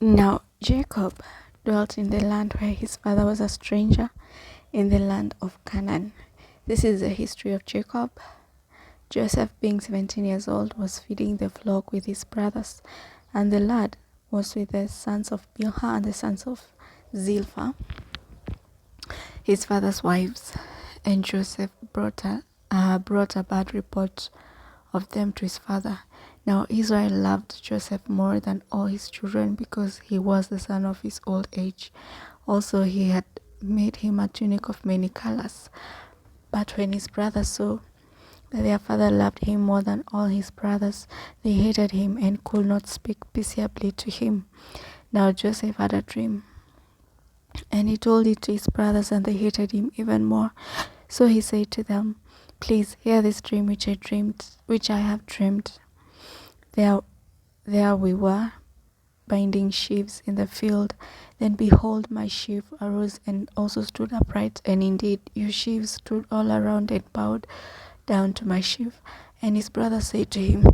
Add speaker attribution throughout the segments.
Speaker 1: Now Jacob dwelt in the land where his father was a stranger, in the land of Canaan. This is the history of Jacob. Joseph, being 17 years old, was feeding the flock with his brothers, and the lad was with the sons of Bilhah and the sons of Zilpah, his father's wives. And Joseph brought a bad report of them to his father. Now Israel loved Joseph more than all his children, because he was the son of his old age. Also he had made him a tunic of many colors. But when his brothers saw that their father loved him more than all his brothers, they hated him and could not speak peaceably to him. Now Joseph had a dream, and he told it to his brothers, and they hated him even more. So he said to them, "Please hear this dream which I have dreamed. There we were, binding sheaves in the field. Then behold, my sheaf arose and also stood upright, and indeed your sheaves stood all around and bowed down to my sheaf." And his brother said to him,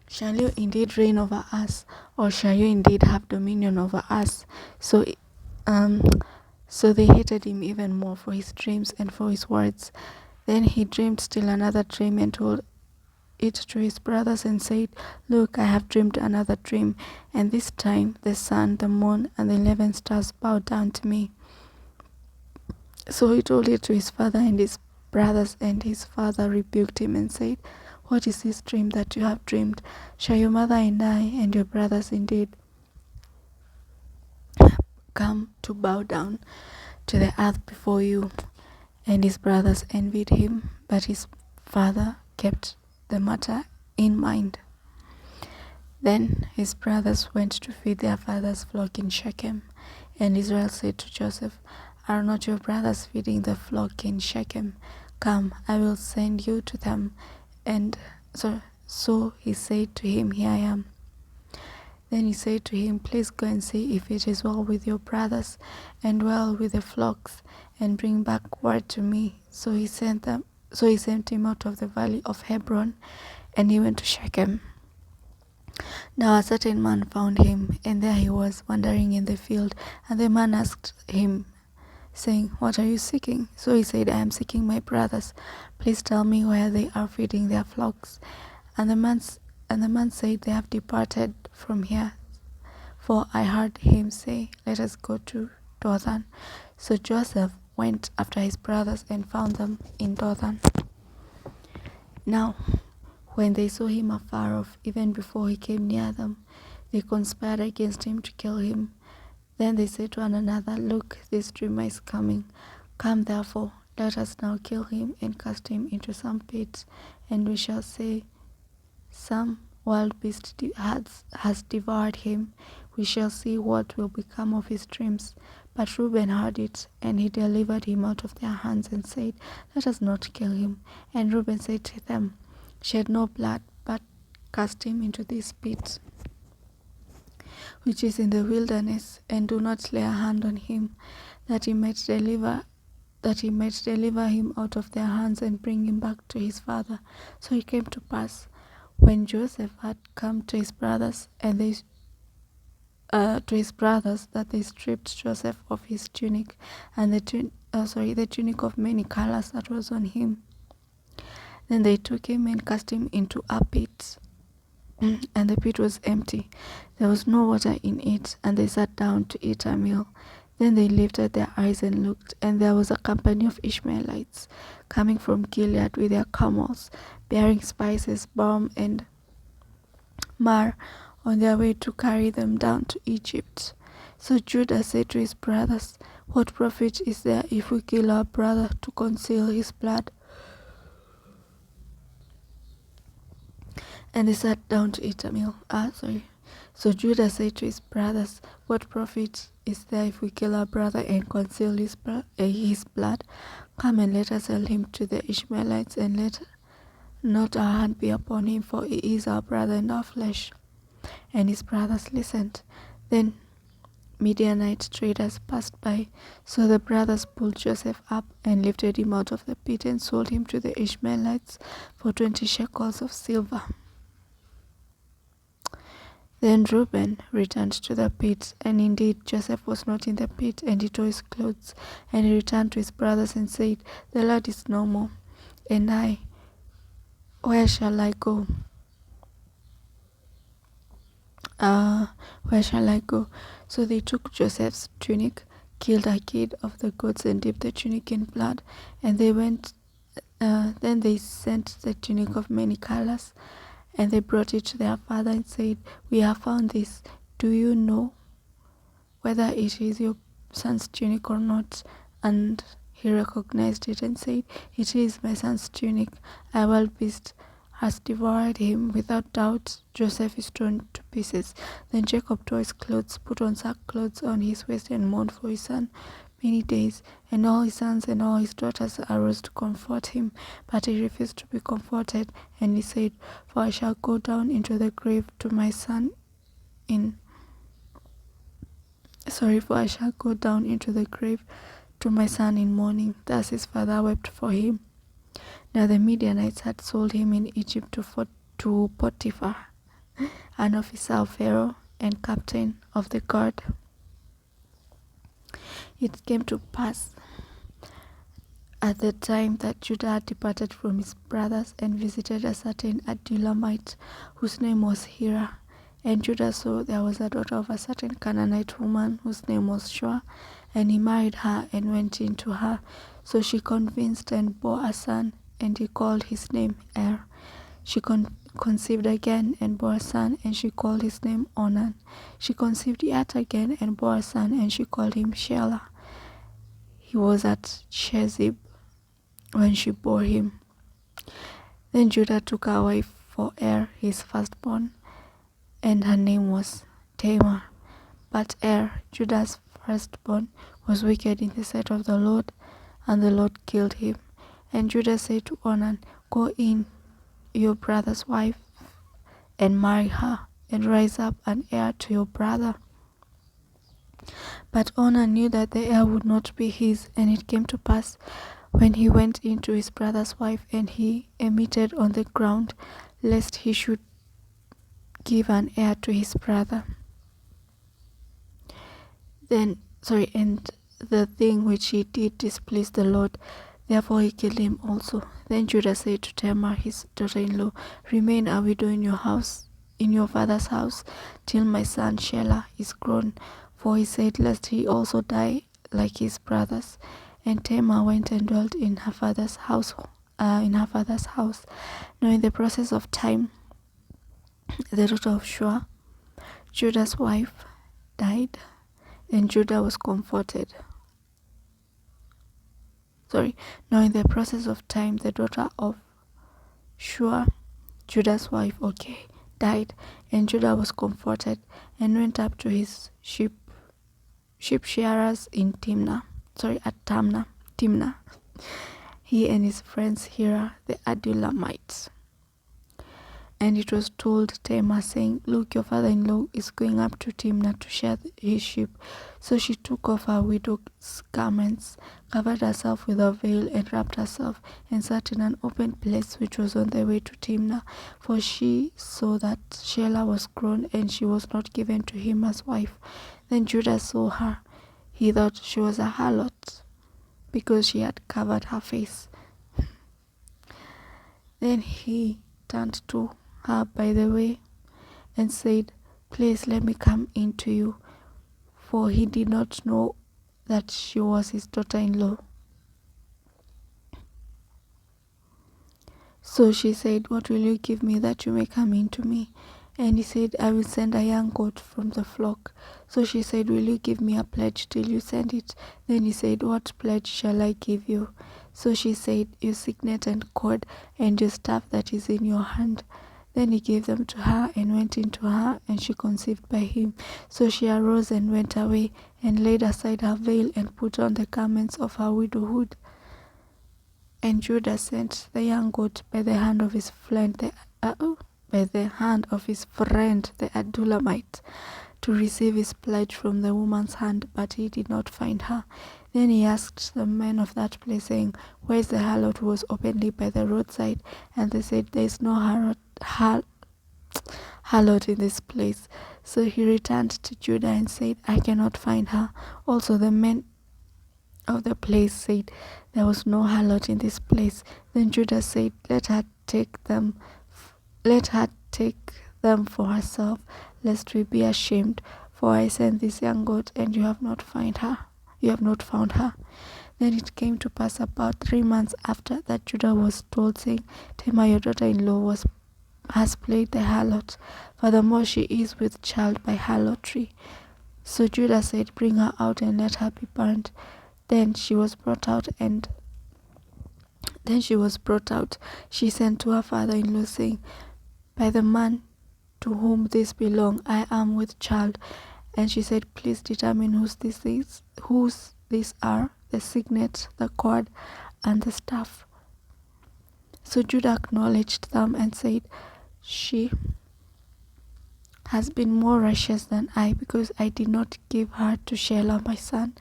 Speaker 1: "Shall you indeed reign over us, or shall you indeed have dominion over us?" So they hated him even more for his dreams and for his words. Then he dreamed still another dream and told it to his brothers and said, "Look, I have dreamed another dream, and this time the sun, the moon, and the 11 stars bow down to me." So he told it to his father and his brothers, and his father rebuked him and said, "What is this dream that you have dreamed? Shall your mother and I and your brothers indeed come to bow down to the earth before you?" And his brothers envied him, but his father kept the matter in mind. Then his brothers went to feed their father's flock in Shechem. And Israel said to Joseph, "Are not your brothers feeding the flock in Shechem? Come, I will send you to them." And so he said to him, "Here I am." Then he said to him, "Please go and see if it is well with your brothers and well with the flocks, and bring back word to me." So he sent him out of the valley of Hebron, and he went to Shechem. Now a certain man found him, and there he was, wandering in the field. And the man asked him, saying, "What are you seeking?" So he said, "I am seeking my brothers. Please tell me where they are feeding their flocks." And the man said, "They have departed from here, for I heard him say, 'Let us go to Dothan.'" So Joseph went after his brothers and found them in Dothan. Now when they saw him afar off, even before he came near them, they conspired against him to kill him. Then they said to one another, "Look, this dreamer is coming. Come therefore, let us now kill him and cast him into some pit, and we shall say, 'Some wild beast has devoured him.' We shall see what will become of his dreams." But Reuben heard it, and he delivered him out of their hands and said, "Let us not kill him." And Reuben said to them, "Shed no blood, but cast him into this pit which is in the wilderness, and do not lay a hand on him, that he might deliver him out of their hands and bring him back to his father." So it came to pass, when Joseph had come to his brothers, and that they stripped Joseph of his tunic, and the tunic of many colors that was on him. Then they took him and cast him into a pit, and the pit was empty. There was no water in it, and they sat down to eat a meal. Then they lifted their eyes and looked, and there was a company of Ishmaelites coming from Gilead with their camels, bearing spices, balm, and myrrh, on their way to carry them down to Egypt. So Judah said to his brothers, "What profit is there if we kill our brother to conceal his blood?" And they sat down to eat a meal. So Judah said to his brothers, "What profit is there if we kill our brother and conceal his blood? Come and let us sell him to the Ishmaelites, and let not our hand be upon him, for he is our brother and our flesh." And his brothers listened. Then Midianite traders passed by. So the brothers pulled Joseph up and lifted him out of the pit and sold him to the Ishmaelites for 20 shekels of silver. Then Reuben returned to the pit, and indeed Joseph was not in the pit, and he tore his clothes, and he returned to his brothers and said, "The Lord is no more, and I, where shall I go? Where shall I go?" So they took Joseph's tunic, killed a kid of the goats, and dipped the tunic in blood, and they went. Then they sent the tunic of many colors, and they brought it to their father and said, "We have found this. Do you know whether it is your son's tunic or not?" And he recognized it and said, "It is my son's tunic. A wild beast has devoured him. Without doubt, Joseph is torn to pieces." Then Jacob tore his clothes, put on sackcloth on his waist, and mourned for his son many days. And all his sons and all his daughters arose to comfort him, but he refused to be comforted. And he said, "For I shall go down into the grave to my son in for I shall go down into the grave to my son in mourning." Thus his father wept for him. Now the Midianites had sold him in Egypt to Potiphar, an officer of Pharaoh and captain of the guard. It came to pass at the time that Judah had departed from his brothers and visited a certain Adullamite, whose name was Hira. And Judah saw there was a daughter of a certain Canaanite woman, whose name was Shua, and he married her and went in to her. So she convinced and bore a son, and he called his name Er. She conceived again and bore a son, and she called his name Onan. She conceived yet again and bore a son, and she called him Shelah. He was at Chezib when she bore him. Then Judah took a wife for Er, his firstborn, and her name was Tamar. But Er, Judah's firstborn, was wicked in the sight of the Lord, and the Lord killed him. And Judah said to Onan, "Go in, your brother's wife, and marry her, and raise up an heir to your brother." But Onan knew that the heir would not be his, and it came to pass, when he went in to his brother's wife, and he emitted on the ground, lest he should give an heir to his brother. And the thing which he did displeased the Lord, therefore he killed him also. Then Judah said to Tamar, his daughter-in-law, "Remain a widow in your house, in your father's house, till my son Shelah is grown," for he said, lest he also die like his brothers. And Tamar went and dwelt in her father's house. Now in the process of time, the daughter of Shua, Judah's wife, died, and Judah was comforted. Now in the process of time, the daughter of Shua, Judah's wife, died, and Judah was comforted, and went up to his sheep shearers in Timnah. He and his friends Hira the Adullamite. And it was told Tamar, saying, "Look, your father-in-law is going up to Timnah to shear his sheep." So she took off her widow's garments, covered herself with a veil, and wrapped herself, and sat in an open place which was on the way to Timnah. For she saw that Shelah was grown, and she was not given to him as wife. Then Judah saw her. He thought she was a harlot, because she had covered her face. Then he turned to her by the way and said, "Please let me come in to you," for he did not know that she was his daughter-in-law. So she said, "What will you give me that you may come in to me?" And he said, "I will send a young goat from the flock." So she said, "Will you give me a pledge till you send it?" Then he said, "What pledge shall I give you?" So she said, "Your signet and cord, and your staff that is in your hand." Then he gave them to her, and went in to her, and she conceived by him. So she arose and went away, and laid aside her veil, and put on the garments of her widowhood. And Judah sent the young goat by the hand of his friend, the Adullamite, to receive his pledge from the woman's hand, but he did not find her. Then he asked the men of that place, saying, "Where is the harlot who was openly by the roadside?" And they said, "There is no harlot harlot in this place. So he returned to Judah and said, I cannot find her. Also the men of the place said, there was no harlot in this place. Then Judah said, let her take them for herself, lest we be ashamed. For I sent this young goat, and you have not found her. Then it came to pass about 3 months after that Judah was told, saying, Tamar your daughter-in-law has played the harlot. Furthermore, she is with child by harlotry. So Judah said, bring her out and let her be burned. Then she was brought out. She sent to her father-in-law, saying, by the man to whom this belong, I am with child. And she said, please determine whose these are, the signet, the cord, and the staff. So Judah acknowledged them and said, she has been more righteous than I, because I did not give her to Shelah my son.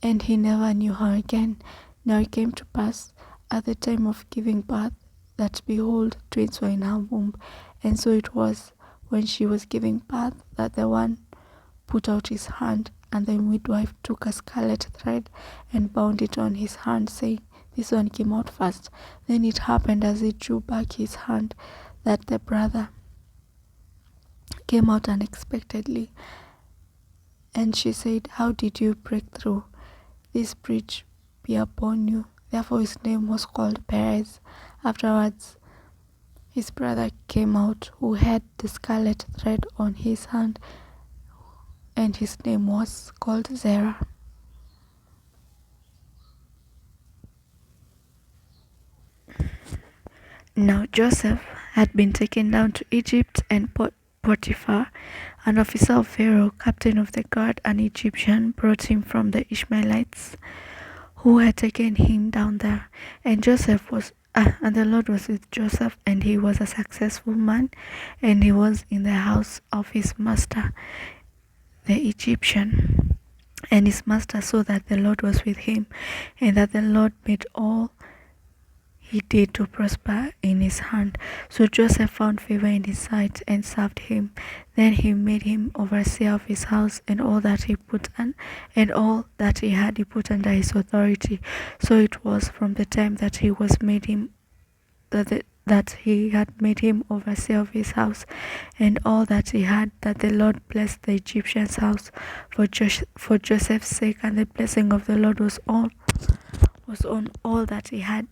Speaker 1: And he never knew her again. Now it came to pass at the time of giving birth, that behold, twins were in her womb. And so it was, when she was giving birth, that the one put out his hand, and the midwife took a scarlet thread and bound it on his hand, saying, this one came out first. Then it happened, as he drew back his hand, that the brother came out unexpectedly. And she said, how did you break through? This breach be upon you. Therefore his name was called Perez. Afterwards his brother came out, who had the scarlet thread on his hand, and his name was called Zerah. Now Joseph had been taken down to Egypt, and Potiphar, an officer of Pharaoh, captain of the guard, an Egyptian, brought him from the Ishmaelites, who had taken him down there. And the Lord was with Joseph, and he was a successful man, and he was in the house of his master, the Egyptian. And his master saw that the Lord was with him, and that the Lord made all he did to prosper in his hand. So Joseph found favor in his sight and served him. Then he made him overseer of his house, and all that he had he put under his authority. So it was from the time that he was made him that he had made him overseer of his house, and all that he had, that the Lord blessed the Egyptian's house for Joseph's sake, and the blessing of the Lord was on all that he had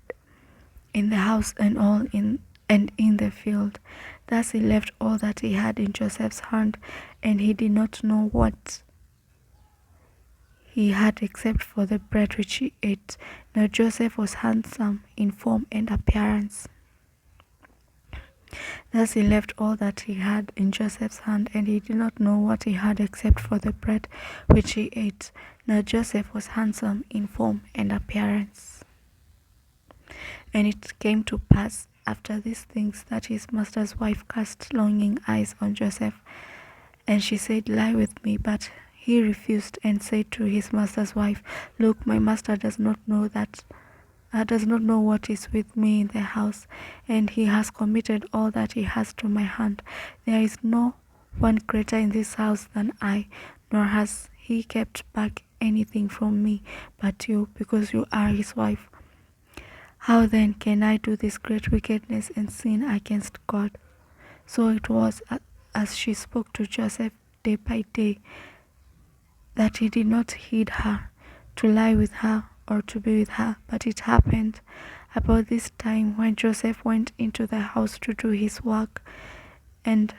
Speaker 1: in the house and in the field. Thus he left all that he had in Joseph's hand, and he did not know what he had except for the bread which he ate. Now Joseph was handsome in form and appearance. Thus he left all that he had in Joseph's hand, and he did not know what he had except for the bread which he ate. Now Joseph was handsome in form and appearance. And it came to pass after these things, that his master's wife cast longing eyes on Joseph, and she said, lie with me. But he refused, and said to his master's wife, look, my master does not know what is with me in the house, and he has committed all that he has to my hand. There is no one greater in this house than I, nor has he kept back anything from me but you, because you are his wife. How then can I do this great wickedness and sin against God? So it was, as she spoke to Joseph day by day, that he did not heed her, to lie with her or to be with her. But it happened about this time, when Joseph went into the house to do his work, and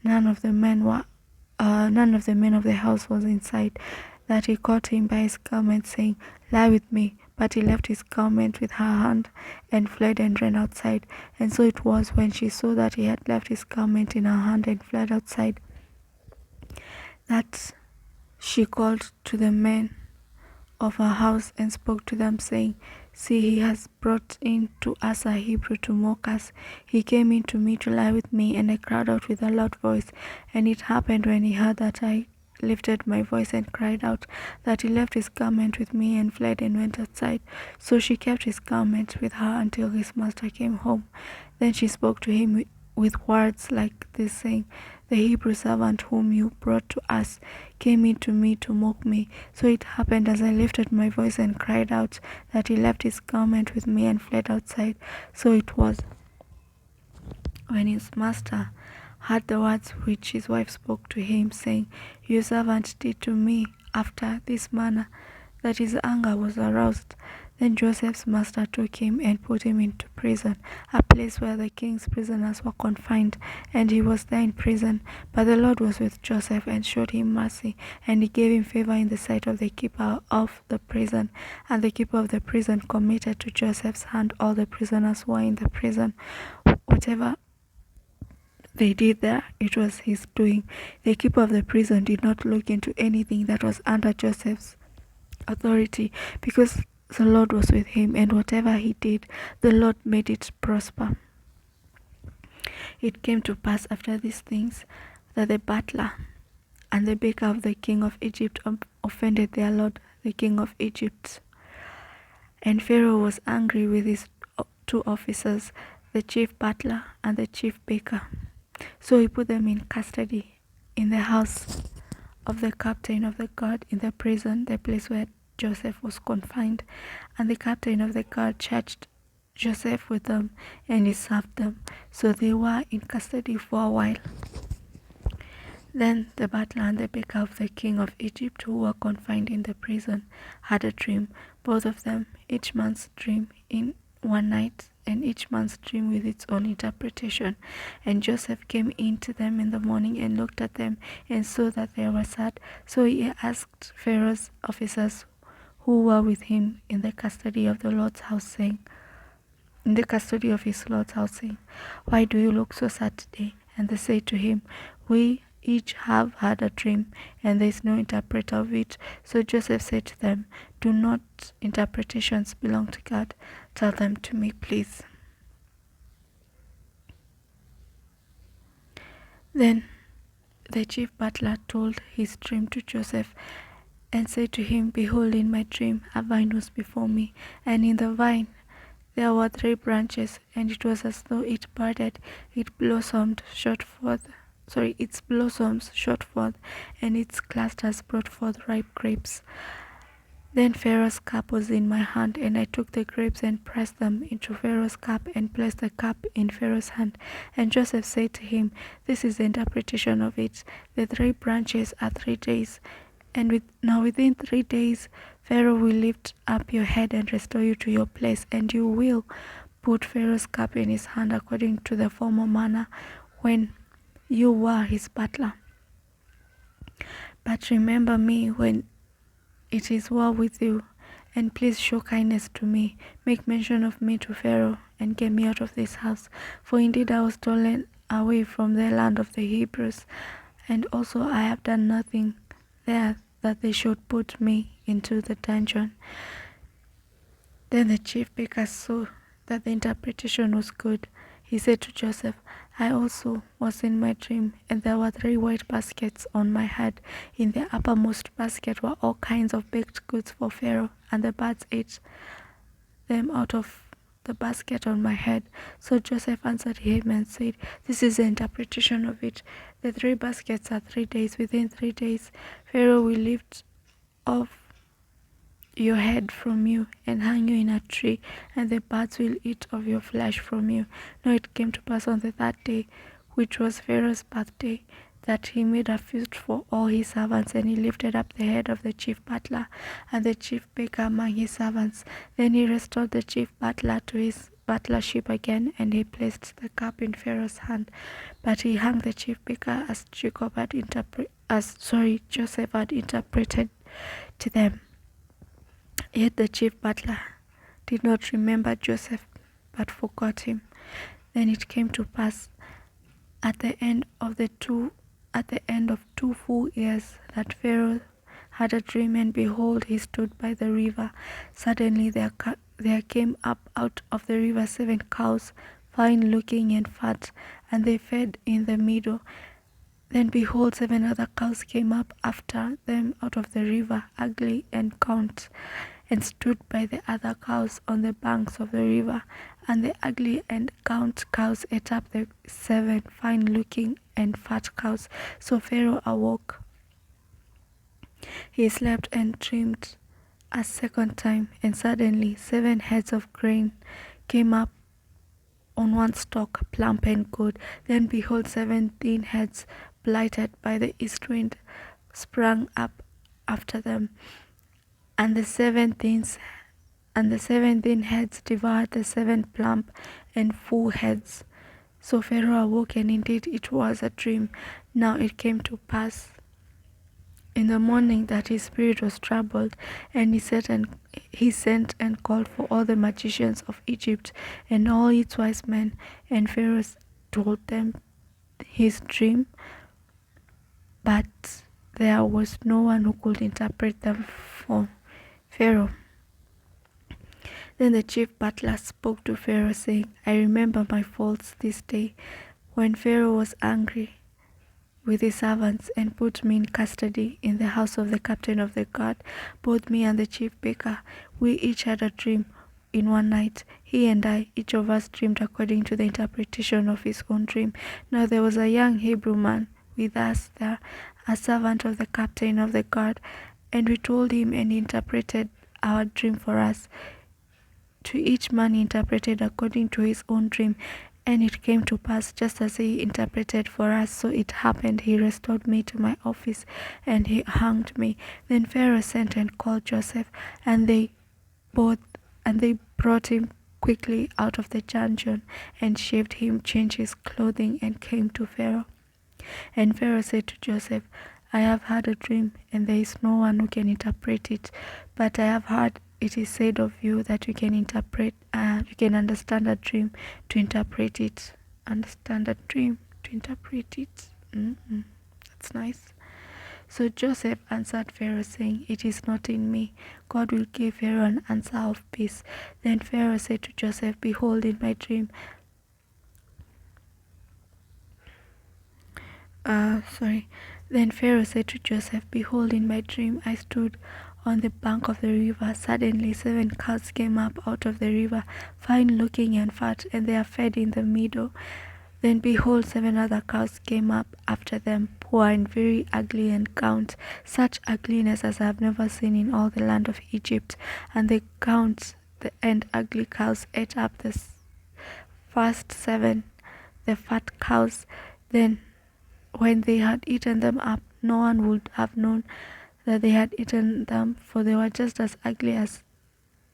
Speaker 1: none of the men of the house was inside, that he caught him by his garment, saying, lie with me. But he left his garment with her hand, and fled and ran outside. And so it was, when she saw that he had left his garment in her hand and fled outside, that she called to the men of her house and spoke to them, saying, see, he has brought in to us a Hebrew to mock us. He came in to me to lie with me. And I cried out with a loud voice. And it happened, when he heard that I lifted my voice and cried out, that he left his garment with me and fled and went outside. So she kept his garment with her until his master came home. Then she spoke to him with words like this, saying, "The Hebrew servant whom you brought to us came in to me to mock me. So it happened as I lifted my voice and cried out, that he left his garment with me and fled outside. So it was, when his master heard the words which his wife spoke to him, saying, Your servant did to me after this manner, that his anger was aroused. Then Joseph's master took him and put him into prison, a place where the king's prisoners were confined, and he was there in prison. But the Lord was with Joseph and showed him mercy, and he gave him favor in the sight of the keeper of the prison. And the keeper of the prison committed to Joseph's hand all the prisoners who were in the prison. Whatever they did there, it was his doing. The keeper of the prison did not look into anything that was under Joseph's authority, because the Lord was with him, and whatever he did, the Lord made it prosper. It came to pass after these things that the butler and the baker of the king of Egypt offended their lord, the king of Egypt. And Pharaoh was angry with his two officers, the chief butler and the chief baker. So he put them in custody in the house of the captain of the guard in the prison, the place where Joseph was confined. And the captain of the guard charged Joseph with them, and he served them. So they were in custody for a while. Then the butler and the baker of the king of Egypt, who were confined in the prison, had a dream, both of them, each man's dream in one night, and each man's dream with its own interpretation. And Joseph came in to them in the morning and looked at them and saw that they were sad. So he asked Pharaoh's officers who were with him in the custody of the Lord's house, saying, in the custody of his Lord's house, saying, Why do you look so sad today? And they said to him, We each have had a dream, and there is no interpreter of it. So Joseph said to them, Do not interpretations belong to God? Tell them to me, please. Then the chief butler told his dream to Joseph, and said to him, Behold, in my dream a vine was before me, and in the vine there were 3 branches, and it was as though it budded, its blossoms shot forth, and its clusters brought forth ripe grapes. Then Pharaoh's cup was in my hand, and I took the grapes and pressed them into Pharaoh's cup, and placed the cup in Pharaoh's hand. And Joseph said to him, This is the interpretation of it. The 3 branches are 3 days. And now within 3 days Pharaoh will lift up your head and restore you to your place, and you will put Pharaoh's cup in his hand according to the former manner when you were his butler. But remember me when it is well with you, and please show kindness to me. Make mention of me to Pharaoh, and get me out of this house. For indeed I was stolen away from the land of the Hebrews, and also I have done nothing there that they should put me into the dungeon. Then the chief baker saw that the interpretation was good. He said to Joseph, I also was in my dream, and there were 3 white baskets on my head. In the uppermost basket were all kinds of baked goods for Pharaoh, and the birds ate them out of the basket on my head. So Joseph answered him and said, This is the interpretation of it. The 3 baskets are 3 days. Within 3 days Pharaoh will lift off your head from you and hang you in a tree, and the birds will eat of your flesh from you. Now it came to pass on the 3rd day, which was Pharaoh's birthday, that he made a feast for all his servants, and he lifted up the head of the chief butler and the chief baker among his servants. Then he restored the chief butler to his butlership again, and he placed the cup in Pharaoh's hand. But he hung the chief baker as Joseph had interpreted to them. Yet the chief butler did not remember Joseph, but forgot him. Then it came to pass at the end of 2 full years that Pharaoh had a dream, and behold, he stood by the river. Suddenly there came up out of the river 7 cows, fine looking and fat, and they fed in the meadow. Then behold, 7 other cows came up after them out of the river, ugly and gaunt. and stood by the other cows on the banks of the river. And the ugly and gaunt cows ate up the 7 fine-looking and fat cows. So Pharaoh awoke. He slept and dreamed a second time, and suddenly 7 heads of grain came up on one stalk, plump and good. Then behold, 17 heads, blighted by the east wind, sprang up after them, and the 17 heads devoured the 7 plump and full heads. So Pharaoh awoke, and indeed it was a dream. Now it came to pass in the morning that his spirit was troubled, and he sent and called for all the magicians of Egypt and all its wise men, and Pharaoh told them his dream, but there was no one who could interpret them for Pharaoh. Then the chief butler spoke to Pharaoh, saying, I remember my faults this day, when Pharaoh was angry with his servants and put me in custody in the house of the captain of the guard, both me and the chief baker. We each had a dream in one night. He and I, each of us dreamed according to the interpretation of his own dream. Now there was a young Hebrew man with us there, a servant of the captain of the guard, and we told him, and he interpreted our dream for us. To each man he interpreted according to his own dream, and it came to pass just as he interpreted for us. So it happened. He restored me to my office, and he hanged me. Then Pharaoh sent and called Joseph, and they brought him quickly out of the dungeon, and shaved him, changed his clothing, and came to Pharaoh. And Pharaoh said to Joseph, I have had a dream, and there is no one who can interpret it. But I have heard it is said of you that you can understand a dream to interpret it. Understand a dream to interpret it. That's nice. So Joseph answered Pharaoh, saying, It is not in me. God will give Pharaoh an answer of peace. Then Pharaoh said to Joseph, Behold, in my dream, Then Pharaoh said to Joseph, Behold, in my dream I stood on the bank of the river. Suddenly 7 cows came up out of the river, fine looking and fat, and they are fed in the meadow. Then behold, 7 other cows came up after them, poor and very ugly and gaunt, such ugliness as I have never seen in all the land of Egypt. And the gaunt and ugly cows ate up the first 7, the fat cows. Then when they had eaten them up, no one would have known that they had eaten them, for they were just as ugly as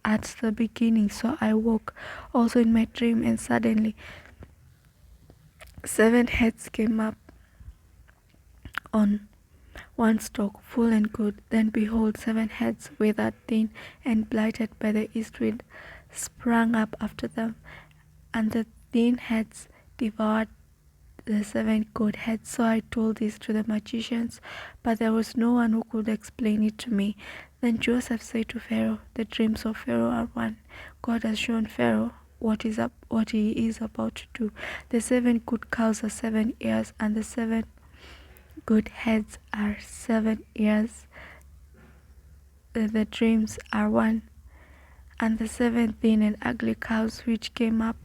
Speaker 1: at the beginning. So I woke also in my dream, and suddenly 7 heads came up on one stalk, full and good. Then behold, 7 heads, withered, thin, and blighted by the east wind, sprang up after them, and the thin heads devoured the 7 good heads. So I told this to the magicians, but there was no one who could explain it to me. Then Joseph said to Pharaoh, The dreams of Pharaoh are one. God has shown Pharaoh what he is about to do. The 7 good cows are 7 years, and the 7 good heads are 7 years. The dreams are one. And the 7 thin and ugly cows which came up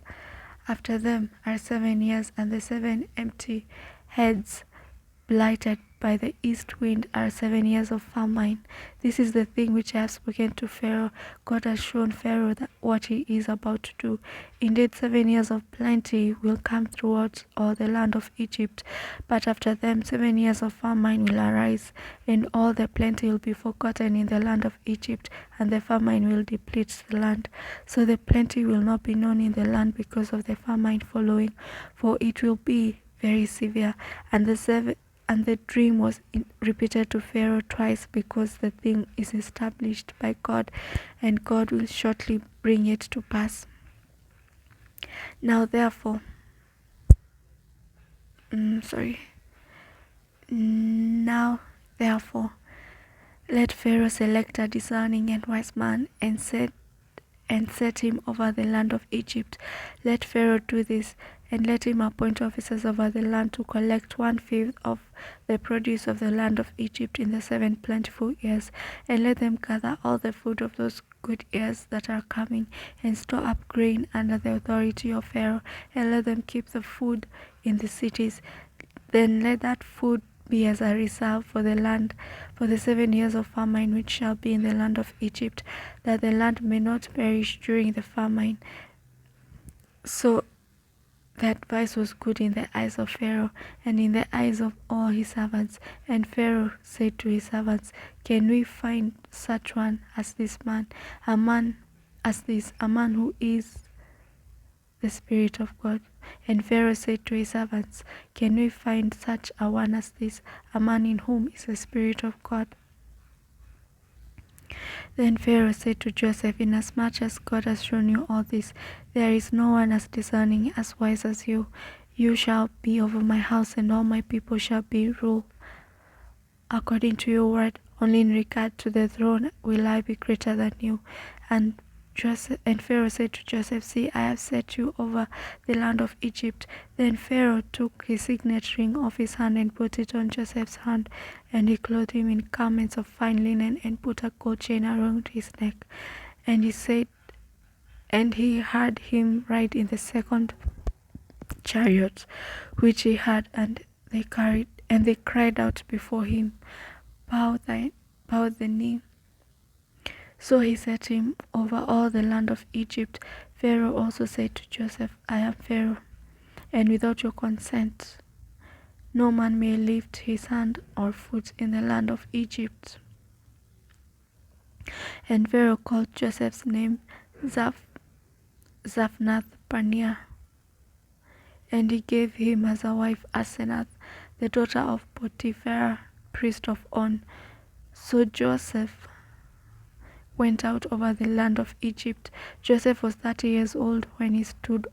Speaker 1: after them are 7 years, and the 7 empty heads blighted by the east wind are 7 years of famine. This is the thing which I have spoken to Pharaoh. God has shown Pharaoh what he is about to do. Indeed, 7 years of plenty will come throughout all the land of Egypt, but after them 7 years of famine will arise, and all the plenty will be forgotten in the land of Egypt, and the famine will deplete the land. So the plenty will not be known in the land because of the famine following, for it will be very severe. And the dream was repeated to Pharaoh twice, because the thing is established by God, and God will shortly bring it to pass. Now therefore, let Pharaoh select a discerning and wise man, and set him over the land of Egypt. Let Pharaoh do this, and let him appoint officers over the land to collect 1/5 of the produce of the land of Egypt in the 7 plentiful years, and let them gather all the food of those good years that are coming, and store up grain under the authority of Pharaoh, and let them keep the food in the cities. Then let that food be as a reserve for the land, for the 7 years of famine which shall be in the land of Egypt, that the land may not perish during the famine. So the advice was good in the eyes of Pharaoh and in the eyes of all his servants. And Pharaoh said to his servants, "Can we find such one as this man, a man who is the Spirit of God?" And Pharaoh said to his servants, "Can we find such a one as this, a man in whom is the Spirit of God?" Then Pharaoh said to Joseph, "Inasmuch as God has shown you all this, there is no one as discerning, as wise as you. You shall be over my house, and all my people shall be ruled according to your word. Only in regard to the throne will I be greater than you." And Pharaoh said to Joseph, "See, I have set you over the land of Egypt." Then Pharaoh took his signet ring off his hand and put it on Joseph's hand, and he clothed him in garments of fine linen and put a gold chain around his neck. And he had him ride in the second chariot which he had, and they cried out before him, bow the knee. So he set him over all the land of Egypt. Pharaoh also said to Joseph, "I am Pharaoh, and without your consent no man may lift his hand or foot in the land of Egypt." And Pharaoh called Joseph's name Zaphnath-Paneah, and he gave him as a wife Asenath, the daughter of Potiphar, priest of On. So Joseph went out over the land of Egypt. Joseph was 30 years old when he stood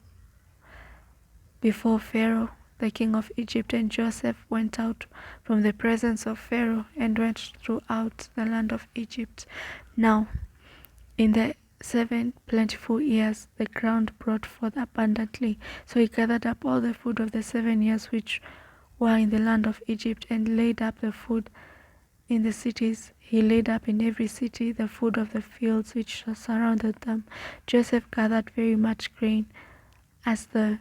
Speaker 1: before Pharaoh, the king of Egypt, and Joseph went out from the presence of Pharaoh and went throughout the land of Egypt. Now, in the 7 plentiful years, the ground brought forth abundantly. So he gathered up all the food of the 7 years which were in the land of Egypt, and laid up the food in the cities. He laid up in every city the food of the fields which surrounded them. Joseph gathered very much grain, as the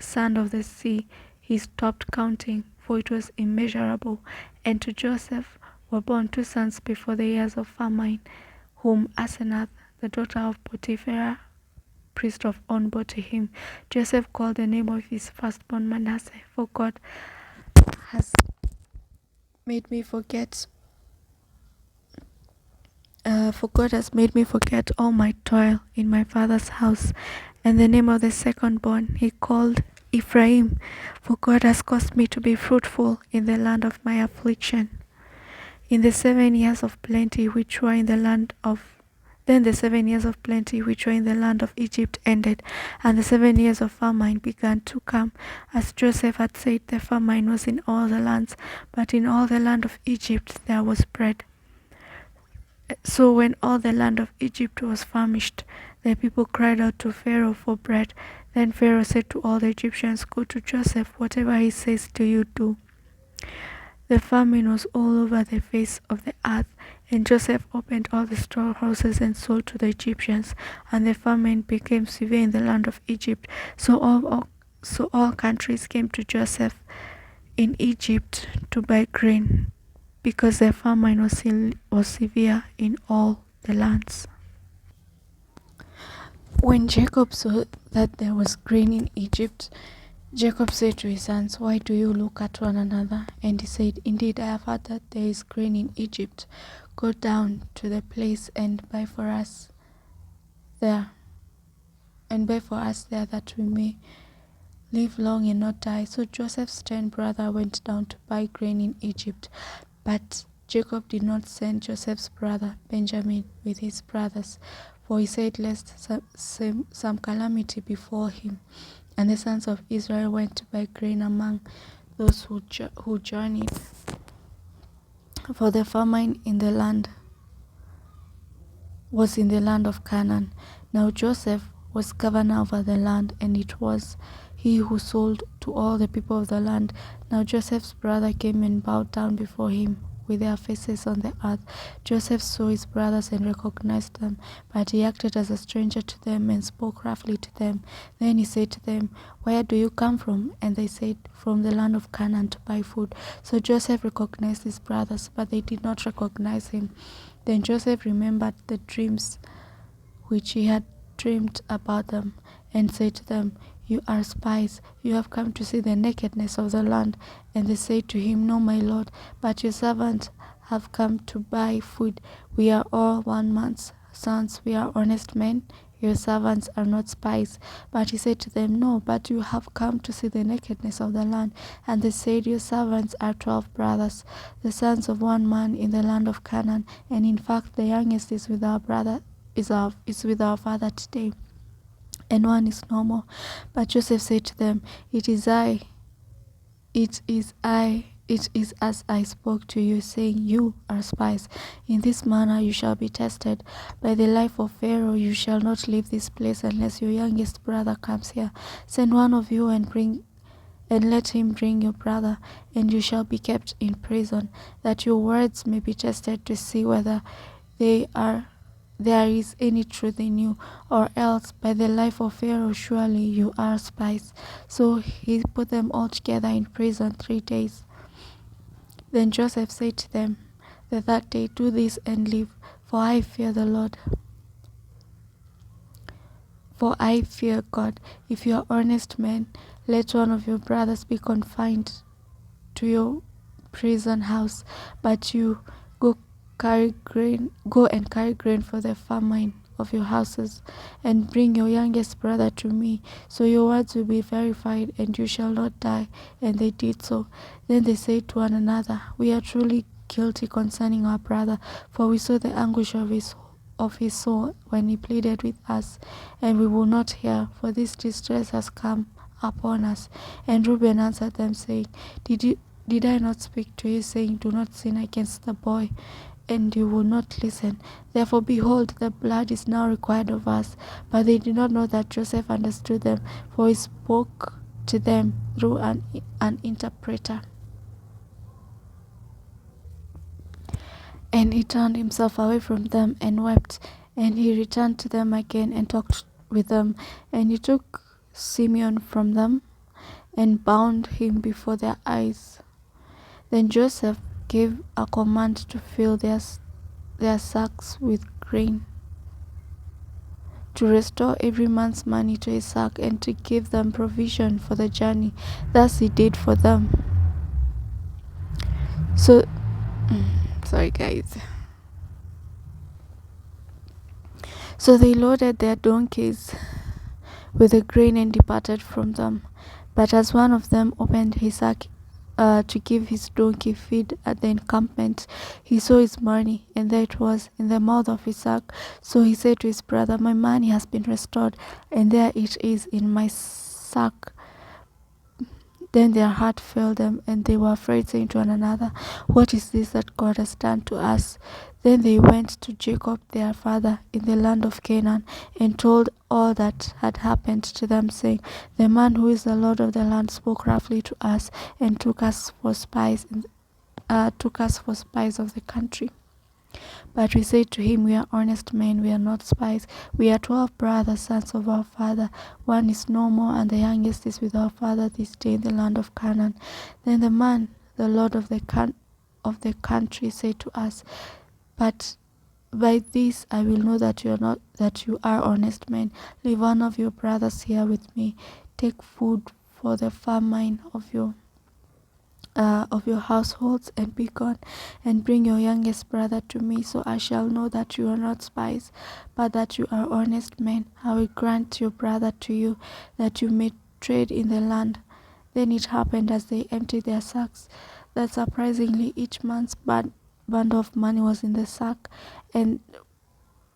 Speaker 1: sand of the sea. He stopped counting, for it was immeasurable. And to Joseph were born 2 sons before the years of famine, whom Asenath, the daughter of Potiphar, priest of On, bore to him. Joseph called the name of his firstborn Manasseh, for God has made me forget all my toil in my father's house. And the name of the secondborn he called Ephraim, for God has caused me to be fruitful in the land of my affliction. In the 7 years of plenty which were in the land of Then the 7 years of plenty which were in the land of Egypt ended, and the 7 years of famine began to come. As Joseph had said, the famine was in all the lands, but in all the land of Egypt there was bread. So when all the land of Egypt was famished, the people cried out to Pharaoh for bread. Then Pharaoh said to all the Egyptians, "Go to Joseph, whatever he says to you, do." The famine was all over the face of the earth, and Joseph opened all the storehouses and sold to the Egyptians, and the famine became severe in the land of Egypt. So all countries came to Joseph in Egypt to buy grain, because the famine was severe in all the lands. When Jacob saw that there was grain in Egypt, Jacob said to his sons, "Why do you look at one another?" And he said, "Indeed, I have heard that there is grain in Egypt. Go down to the place and buy for us there, that we may live long and not die." So Joseph's 10 brothers went down to buy grain in Egypt. But Jacob did not send Joseph's brother Benjamin with his brothers, for he said, lest some calamity befall him. And the sons of Israel went to buy grain among those who journeyed, for the famine in the land was in the land of Canaan. Now Joseph was governor over the land, and it was he who sold to all the people of the land. Now Joseph's brother came and bowed down before him with their faces on the earth. Joseph saw his brothers and recognized them, but he acted as a stranger to them and spoke roughly to them. Then he said to them, "Where do you come from?" And they said, "From the land of Canaan to buy food." So Joseph recognized his brothers, but they did not recognize him. Then Joseph remembered the dreams which he had dreamed about them, and said to them, "You are spies. You have come to see the nakedness of the land." And they said to him, "No, my lord, but your servants have come to buy food. We are all one man's sons. We are honest men. Your servants are not spies." But he said to them, "No, but you have come to see the nakedness of the land." And they said, "Your servants are 12 brothers, the sons of one man in the land of Canaan, and in fact the youngest is with our brother is with our father today, and one is no more." But Joseph said to them, it is as I spoke to you, saying, "You are spies. In this manner you shall be tested. By the life of Pharaoh you shall not leave this place unless your youngest brother comes here. Send one of you and let him bring your brother, and you shall be kept in prison, that your words may be tested to see whether there is any truth in you, or else by the life of Pharaoh surely you are spies." So he put them all together in prison 3 days. Then Joseph said to them the third day, "Do this and live, for I fear the Lord. For I fear God. If you are honest men, let one of your brothers be confined to your prison house, but you go and carry grain for the famine of your houses, and bring your youngest brother to me, so your words will be verified, and you shall not die." And they did so. Then they said to one another, "We are truly guilty concerning our brother, for we saw the anguish of his soul when he pleaded with us, and we will not hear, for this distress has come upon us." And Reuben answered them, saying, Did I not speak to you, saying, "Do not sin against the boy"? And you will not listen. Therefore, behold, the blood is now required of us. But they did not know that Joseph understood them, for he spoke to them through an interpreter. And he turned himself away from them and wept. And he returned to them again and talked with them. And he took Simeon from them and bound him before their eyes. Then Joseph gave a command to fill their sacks with grain, to restore every man's money to his sack, and to give them provision for the journey. Thus he did for them. So, sorry guys. So they loaded their donkeys with the grain and departed from them. But as one of them opened his sack to give his donkey feed at the encampment, he saw his money, and there it was in the mouth of his sack. So he said to his brother, "My money has been restored, and there it is in my sack." Then their heart failed them, and they were afraid, saying to one another, "What is this that God has done to us?" Then they went to Jacob their father in the land of Canaan, and told all that had happened to them, saying, "The man who is the Lord of the land spoke roughly to us, and took us for spies of the country. But we said to him, 'We are honest men, we are not spies. We are 12 brothers, sons of our father. One is no more, and the youngest is with our father this day in the land of Canaan.' Then the man, the lord of the country, said to us, 'But by this I will know that you are honest men. Leave one of your brothers here with me. Take food for the famine of your households, and be gone, and bring your youngest brother to me, so I shall know that you are not spies, but that you are honest men. I will grant your brother to you, that you may trade in the land.' Then it happened, as they emptied their sacks, that surprisingly each man's bundle of money was in the sack. And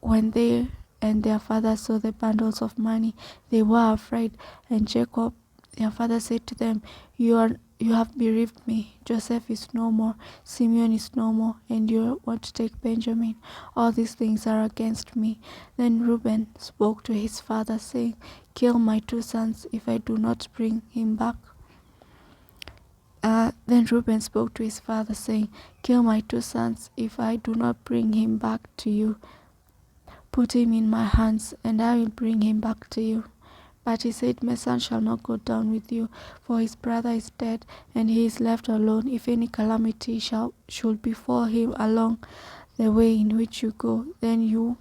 Speaker 1: when they and their father saw the bundles of money, they were afraid. And Jacob their father said to them, You have bereaved me. Joseph is no more, Simeon is no more, and you want to take Benjamin. All these things are against me." Then Reuben spoke to his father, saying, kill my 2 sons if I do not bring him back. Then Reuben spoke to his father, saying, Kill my 2 sons if I do not bring him back to you. Put him in my hands, and I will bring him back to you. But he said, My son shall not go down with you, for his brother is dead, and he is left alone. If any calamity should befall him along the way in which you go, then you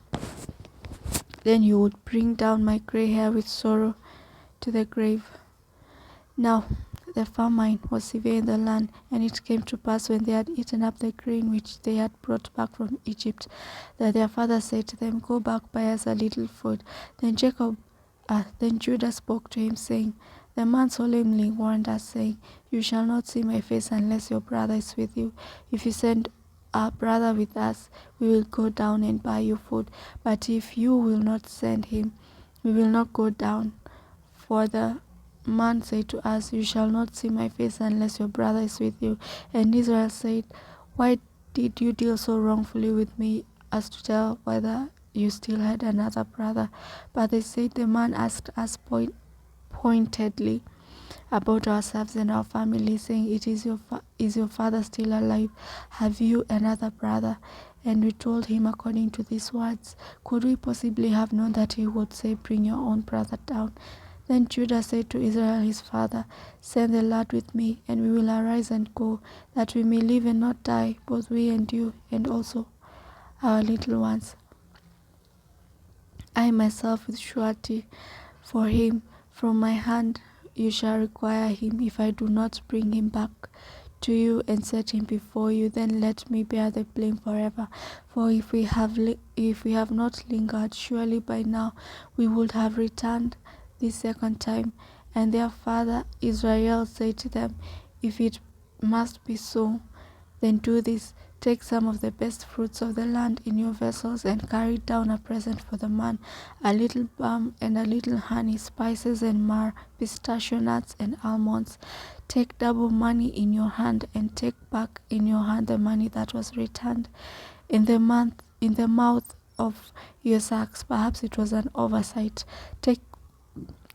Speaker 1: would bring down my gray hair with sorrow to the grave. Now the famine was severe in the land, and it came to pass when they had eaten up the grain which they had brought back from Egypt, that their father said to them, Go back, buy us a little food. Then Judah spoke to him, saying, The man solemnly warned us, saying, You shall not see my face unless your brother is with you. If you send our brother with us, we will go down and buy you food. But if you will not send him, we will not go down. For the man said to us, You shall not see my face unless your brother is with you. And Israel said, Why did you deal so wrongfully with me as to tell whether you still had another brother? But they said, The man asked us pointedly about ourselves and our family, saying, Is your father still alive? Have you another brother? And we told him according to these words. Could we possibly have known that he would say, Bring your own brother down? Then Judah said to Israel his father, Send the lad with me, and we will arise and go, that we may live and not die, both we and you, and also our little ones. I myself with surety for him from my hand you shall require him, if I do not bring him back to you and set him before you, then let me bear the blame forever. For if we have not lingered, surely by now we would have returned this second time. And their father Israel said to them, If it must be so, then do this. Take some of the best fruits of the land in your vessels, and carry down a present for the man, a little balm and a little honey, spices and myrrh, pistachio nuts and almonds. Take double money in your hand, and take back in your hand the money that was returned in the mouth of your sacks. Perhaps it was an oversight. Take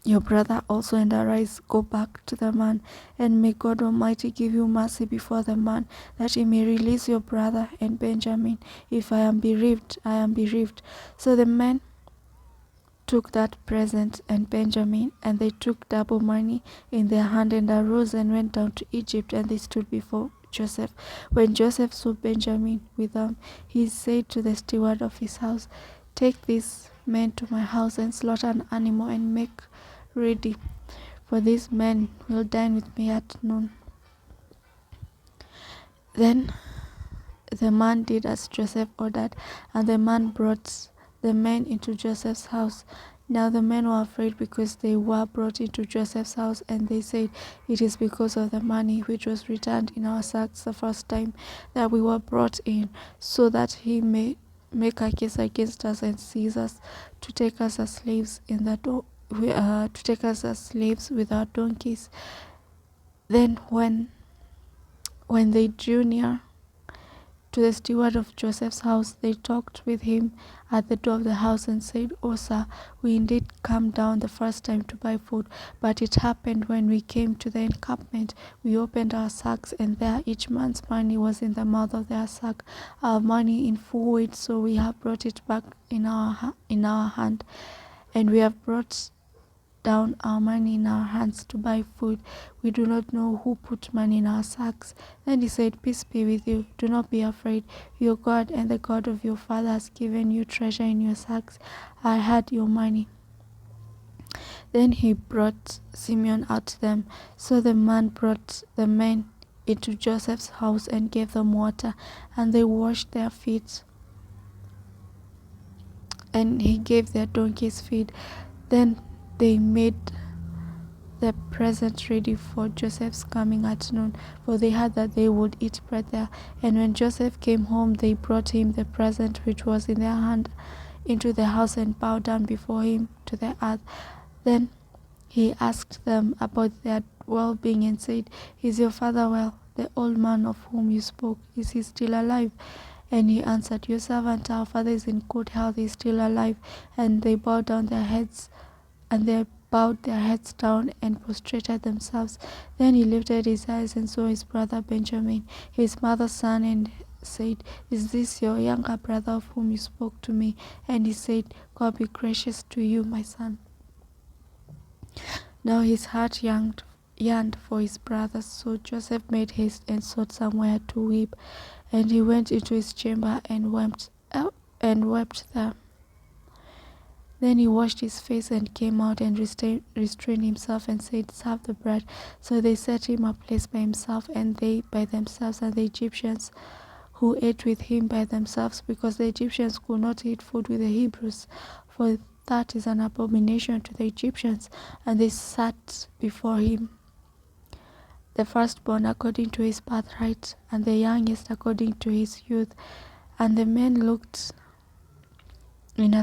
Speaker 1: your brother also, and arise, go back to the man, and may God Almighty give you mercy before the man, that he may release your brother and Benjamin. If I am bereaved, I am bereaved. So the men took that present and Benjamin, and they took double money in their hand, and arose and went down to Egypt, and they stood before Joseph. When Joseph saw Benjamin with them, he said to the steward of his house, Take these men to my house, and slaughter an animal, and make ready, for these men will dine with me at noon. Then the man did as Joseph ordered, and the man brought the men into Joseph's house. Now the men were afraid, because they were brought into Joseph's house, and they said, It is because of the money which was returned in our sacks the first time that we were brought in, so that he may make a case against us and seize us, to take us as slaves with our donkeys. Then when they drew near to the steward of Joseph's house, they talked with him at the door of the house, and said, O sir, we indeed come down the first time to buy food, but it happened when we came to the encampment, we opened our sacks, and there each man's money was in the mouth of their sack, our money in full weight, so we have brought it back in our hand, and we have brought down our money in our hands to buy food. We do not know who put money in our sacks. Then he said, Peace be with you. Do not be afraid. Your God and the God of your father has given you treasure in your sacks. I had your money. Then he brought Simeon out to them. So the man brought the men into Joseph's house and gave them water, and they washed their feet, and he gave their donkeys feed. Then they made the present ready for Joseph's coming at noon, for they heard that they would eat bread there. And when Joseph came home, they brought him the present which was in their hand into the house, and bowed down before him to the earth. Then he asked them about their well-being, and said, Is your father well? The old man of whom you spoke, is he still alive? And he answered, Your servant, our father, is in good health, he is still alive. And they bowed down their heads, and their bowed their heads down and prostrated themselves. Then he lifted his eyes and saw his brother Benjamin, his mother's son, and said, "Is this your younger brother of whom you spoke to me?" And he said, "God be gracious to you, my son." Now his heart yearned for his brothers, so Joseph made haste and sought somewhere to weep. And he went into his chamber and wept there. Then he washed his face and came out and restrained himself and said, "Serve the bread." So they set him a place by himself, and they by themselves, and the Egyptians who ate with him by themselves, because the Egyptians could not eat food with the Hebrews, for that is an abomination to the Egyptians. And they sat before him, the firstborn according to his birthright, and the youngest according to his youth. And the men looked in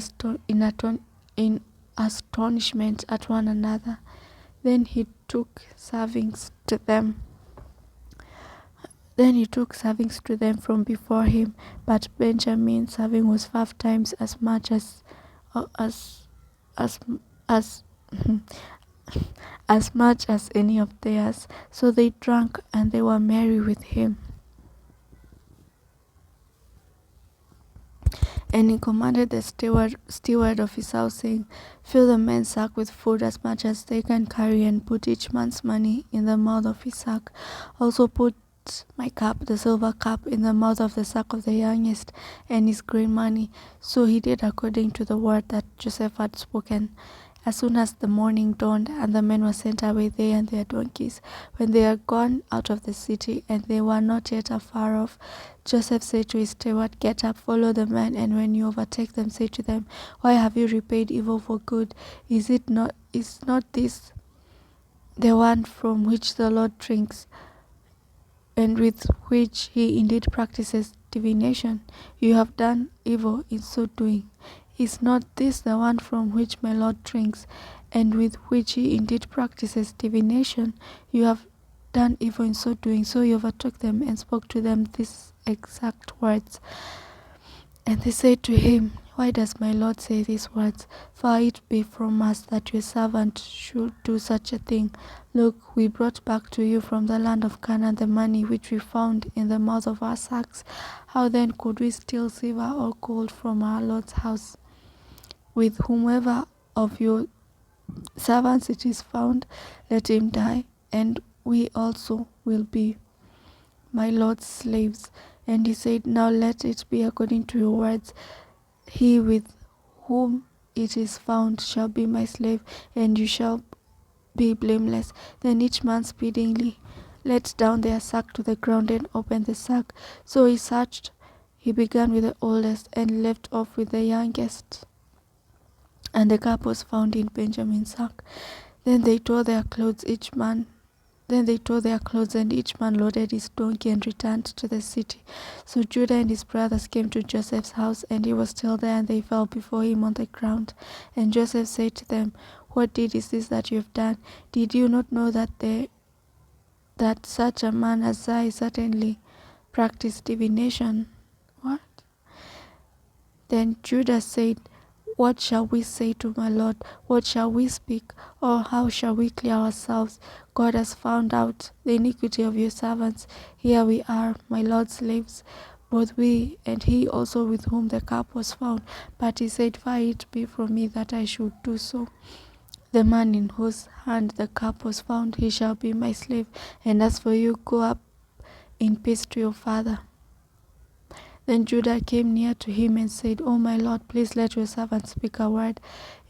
Speaker 1: astonishment at one another. Then he took servings to them from before him, but Benjamin's serving was 5 times as much as much as any of theirs. So they drank and they were merry with him. And he commanded the steward of his house, saying, "Fill the men's sack with food as much as they can carry, and put each man's money in the mouth of his sack. Also put my cup, the silver cup, in the mouth of the sack of the youngest, and his grain money." So he did according to the word that Joseph had spoken. As soon as the morning dawned, and the men were sent away, they and their donkeys, when they had gone out of the city, and they were not yet afar off, Joseph said to his steward, "Get up, follow the men, and when you overtake them, say to them, 'Why have you repaid evil for good? Is not this the one from which the Lord drinks, and with which he indeed practices divination? You have done evil in so doing. Is not this the one from which my Lord drinks, and with which he indeed practices divination? You have done evil in so doing." So he overtook them and spoke to them these exact words. And they said to him, "Why does my Lord say these words? Far it be from us that your servant should do such a thing. Look, we brought back to you from the land of Canaan the money which we found in the mouth of our sacks. How then could we steal silver or gold from our Lord's house? With whomever of your servants it is found, let him die, and we also will be my Lord's slaves." And he said, "Now let it be according to your words. He with whom it is found shall be my slave, and you shall be blameless." Then each man speedily let down their sack to the ground and opened the sack. So he searched. He began with the oldest and left off with the youngest. And the cup was found in Benjamin's sack. Then they tore their clothes, and each man loaded his donkey and returned to the city. So Judah and his brothers came to Joseph's house, and he was still there, and they fell before him on the ground. And Joseph said to them, "What deed is this that you have done? Did you not know that such a man as I certainly practiced divination?" What? Then Judah said, "What shall we say to my Lord? What shall we speak? Or how shall we clear ourselves? God has found out the iniquity of your servants. Here we are, my Lord's slaves, both we and he also with whom the cup was found." But he said, "Far it be from me that I should do so. The man in whose hand the cup was found, he shall be my slave. And as for you, go up in peace to your father." Then Judah came near to him and said, "O my Lord, please let your servant speak a word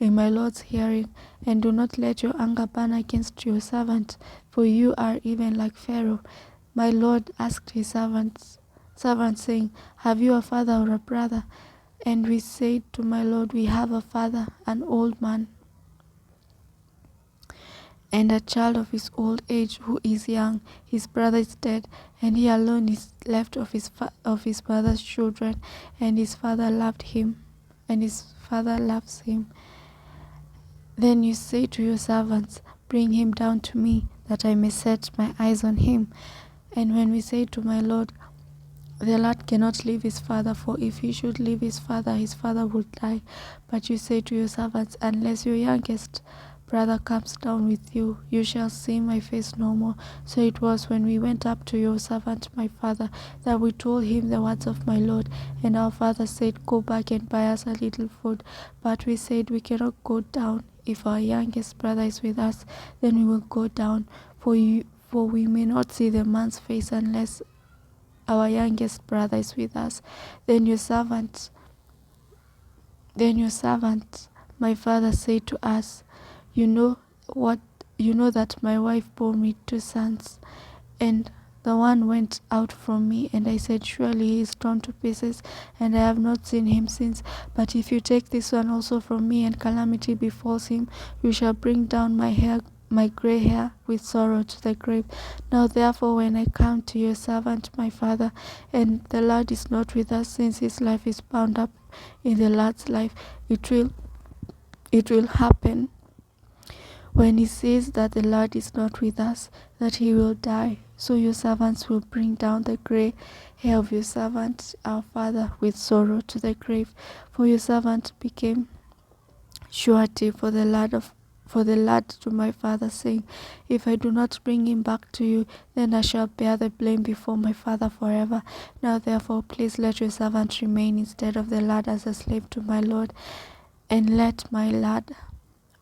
Speaker 1: in my Lord's hearing, and do not let your anger burn against your servant, for you are even like Pharaoh." My Lord asked his servant, saying, "Have you a father or a brother?" And we said to my Lord, "We have a father, an old man, and a child of his old age who is young. His brother is dead, and he alone is left of his mother's children, and his father loves him. Then you say to your servants, 'Bring him down to me, that I may set my eyes on him.' And when we say to my Lord, 'The lad cannot leave his father, for if he should leave his father will die.' But you say to your servants, 'Unless your youngest brother comes down with you, you shall see my face no more. So it was when we went up to your servant my father that we told him the words of my Lord. And our father said, Go back and buy us a little food. But we said, We cannot go down. If our youngest brother is with us, then we will go down. For we may not see the man's face unless our youngest brother is with us. Then your servant, my father, said to us, You know that my wife bore me 2 sons, and the one went out from me, and I said, Surely he is torn to pieces, and I have not seen him since. But if you take this one also from me, and calamity befalls him, you shall bring down my gray hair with sorrow to the grave. Now therefore, when I come to your servant my father, and the lad is not with us, since his life is bound up in the lad's life, it will happen when he sees that the lad is not with us, that he will die. So your servants will bring down the gray hair of your servant our father with sorrow to the grave. For your servant became surety for the lad to my father, saying, If I do not bring him back to you, then I shall bear the blame before my father forever. Now therefore, please let your servant remain instead of the lad as a slave to my Lord, and let my lad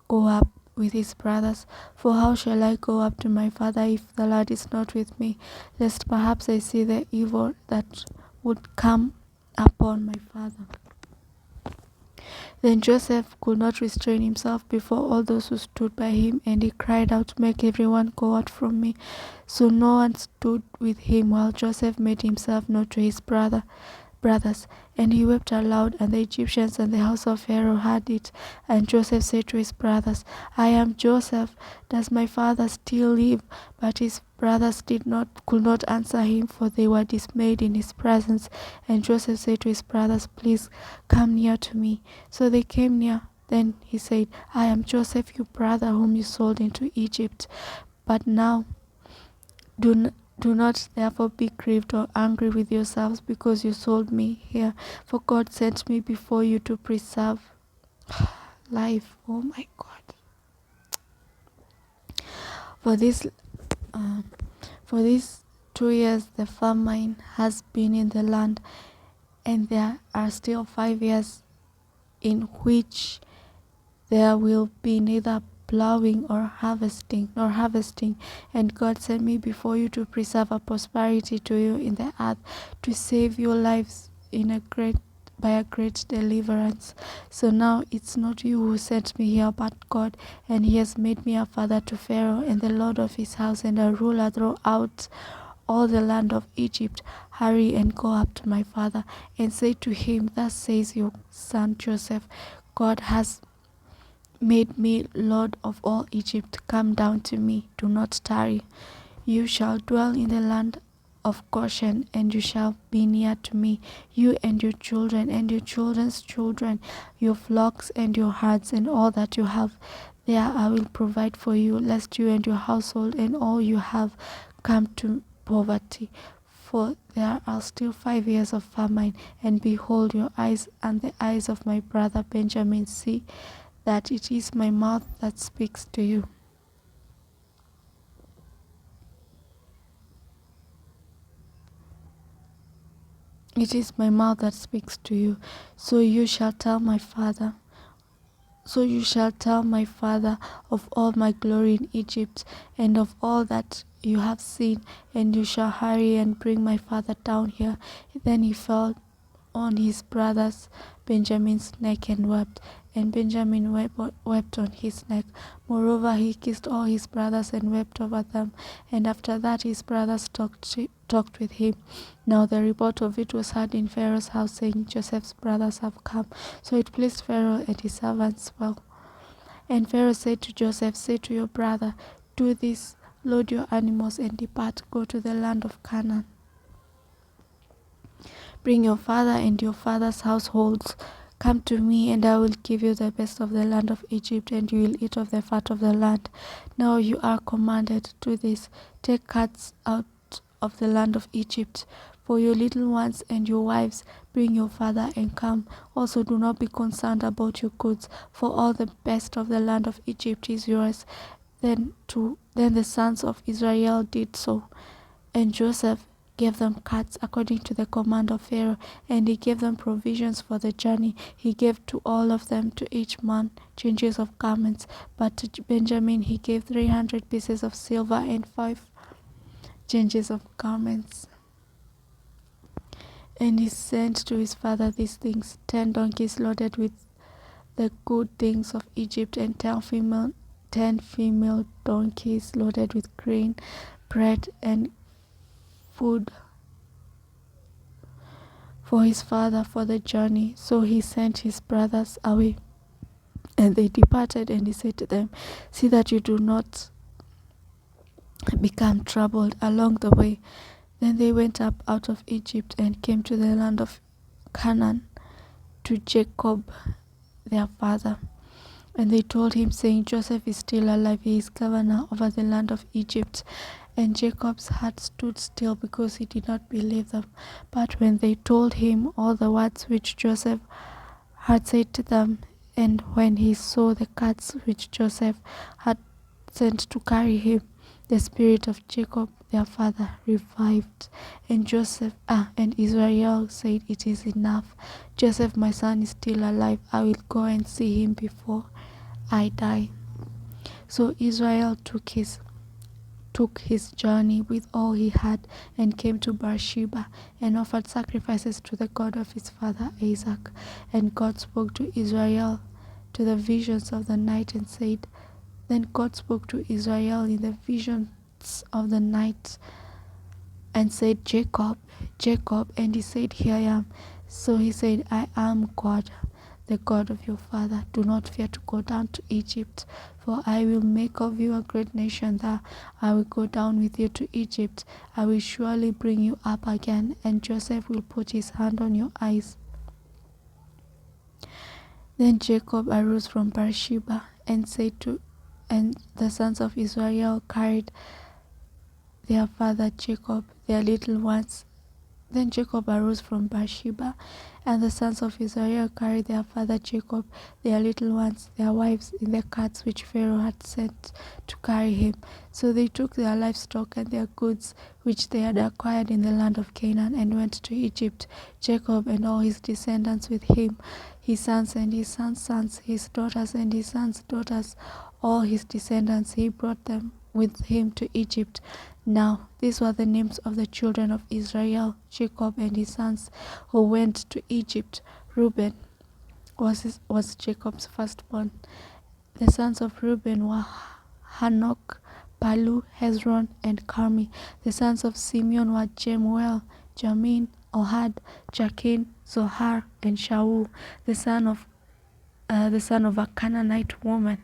Speaker 1: go up with his brothers. For how shall I go up to my father if the lad is not with me, lest perhaps I see the evil that would come upon my father? Then Joseph could not restrain himself before all those who stood by him, and he cried out, Make everyone go out from me. So no one stood with him while Joseph made himself known to his brothers. And he wept aloud, and the Egyptians and the house of Pharaoh heard it. And Joseph said to his brothers, I am Joseph. Does my father still live? But his brothers could not answer him, for they were dismayed in his presence. And Joseph said to his brothers, Please come near to me. So they came near. Then he said, I am Joseph, your brother, whom you sold into Egypt. But now do not therefore be grieved or angry with yourselves because you sold me here, for God sent me before you to preserve life. Oh my God. For these 2 years the famine has been in the land, and there are still 5 years in which there will be neither plowing or harvesting, and God sent me before you to preserve a prosperity to you in the earth, to save your lives by a great deliverance. So now it's not you who sent me here, but God, and he has made me a father to Pharaoh and the Lord of his house, and a ruler throughout all the land of Egypt. Hurry and go up to my father, and say to him, Thus says your son Joseph, God has made me Lord of all Egypt. Come down to me, do not tarry. You shall dwell in the land of Goshen, and you shall be near to me, you and your children and your children's children, your flocks and your herds, and all that you have. There I will provide for you, lest you and your household and all you have come to poverty. For there are still 5 years of famine, and behold, your eyes and the eyes of my brother Benjamin see that it is my mouth that speaks to you. It is my mouth that speaks to you. So you shall tell my father of all my glory in Egypt, and of all that you have seen, and you shall hurry and bring my father down here. Then he fell on his brother's Benjamin's neck and wept, and Benjamin wept on his neck. Moreover, he kissed all his brothers and wept over them. And after that his brothers talked with him. Now the report of it was heard in Pharaoh's house, saying, Joseph's brothers have come. So it pleased Pharaoh and his servants well. And Pharaoh said to Joseph, Say to your brother, Do this, load your animals and depart, go to the land of Canaan. Bring your father and your father's households. Come to me, and I will give you the best of the land of Egypt, and you will eat of the fat of the land. Now you are commanded, do this. Take carts out of the land of Egypt for your little ones and your wives. bring your father and come. Also do not be concerned about your goods, for all the best of the land of Egypt is yours. Then the sons of Israel did so. And Joseph gave them carts according to the command of Pharaoh, and he gave them provisions for the journey. He gave to all of them, to each man, changes of garments. But to Benjamin he gave 300 pieces of silver and 5 changes of garments. And he sent to his father these things: 10 donkeys loaded with the good things of Egypt, and 10 female donkeys loaded with grain, bread, and food for his father for the journey. So he sent his brothers away, and they departed. And he said to them, see that you do not become troubled along the way. Then they went up out of Egypt and came to the land of Canaan, to Jacob their father. And they told him, saying, Joseph is still alive, he is governor over the land of Egypt. And Jacob's heart stood still, because he did not believe them. But when they told him all the words which Joseph had said to them, and when he saw the carts which Joseph had sent to carry him, the spirit of Jacob their father revived. And Israel said, it is enough. Joseph my son is still alive. I will go and see him before I die. So Israel took his journey with all he had, and came to Beersheba, and offered sacrifices to the God of his father Isaac. And God spoke to Israel to the visions of the night, and said, Then God spoke to Israel in the visions of the night, and said, Jacob, Jacob. And he said, Here I am. So he said, I am God, the God of your father. Do not fear to go down to Egypt, for I will make of you a great nation there. I will go down with you to Egypt. I will surely bring you up again, and Joseph will put his hand on your eyes. Then Jacob arose from Beersheba, and the sons of Israel carried their father Jacob, their little ones. Then Jacob arose from Beersheba, and the sons of Israel carried their father Jacob, their little ones, their wives, in the carts which Pharaoh had sent to carry him. So they took their livestock and their goods which they had acquired in the land of Canaan, and went to Egypt. Jacob and all his descendants with him, his sons and his sons' sons, his daughters and his sons' daughters, all his descendants, he brought them with him to Egypt. Now these were the names of the children of Israel, Jacob and his sons, who went to Egypt. Reuben was Jacob's firstborn. The sons of Reuben were Hanok, Palu, Hezron, and Carmi. The sons of Simeon were Jemuel, Jamin, Ohad, Jachin, Zohar, and Shaul, the son of a Canaanite woman.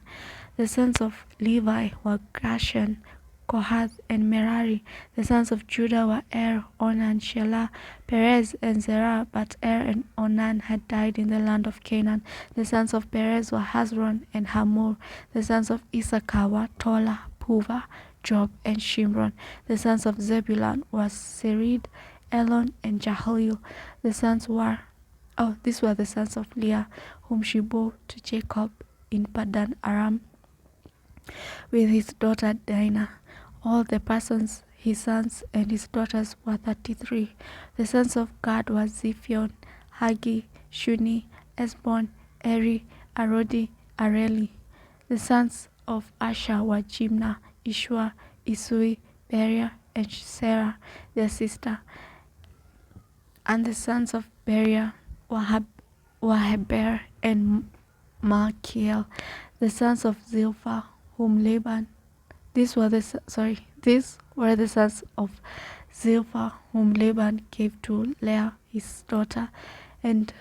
Speaker 1: The sons of Levi were Gershon, Kohath, and Merari. The sons of Judah were Er, Onan, Shelah, Perez, and Zerah, but Er and Onan had died in the land of Canaan. The sons of Perez were Hezron and Hamor. The sons of Issachar were Tola, Puva, Job, and Shimron. The sons of Zebulun were Sered, Elon, and Jahleel. These were the sons of Leah, whom she bore to Jacob in Padan Aram with his daughter Dinah. All the persons, his sons and his daughters, were 33. The sons of Gad were Ziphion, Hagi, Shuni, Esbon, Eri, Arodi, Areli. The sons of Asher were Jimnah, Ishua, Isui, Beria, and Sarah, their sister. And the sons of Beria were Heber and Malkiel. The sons of Zilpah, whom Laban. These were the sons of Zilpah, whom Laban gave to Leah his daughter, and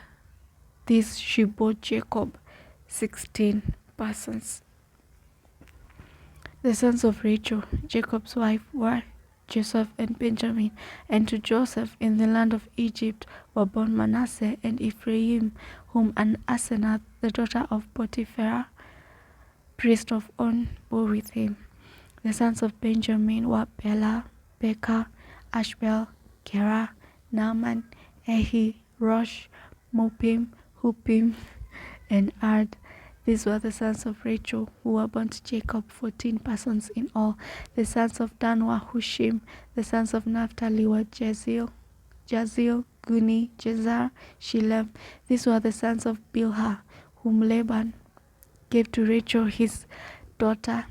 Speaker 1: this she bore Jacob, 16 persons. The sons of Rachel, Jacob's wife, were Joseph and Benjamin. And to Joseph in the land of Egypt were born Manasseh and Ephraim, whom Asenath, the daughter of Potiphera, priest of On, bore with him. The sons of Benjamin were Bela, Becca, Ashbel, Gera, Naaman, Ehi, Rosh, Mopim, Hupim, and Ard. These were the sons of Rachel, who were born to Jacob, 14 persons in all. The sons of Dan were Hushim. The sons of Naphtali were Jaziel, Guni, Jezer, Shilem. These were the sons of Bilhah, whom Laban gave to Rachel his daughter,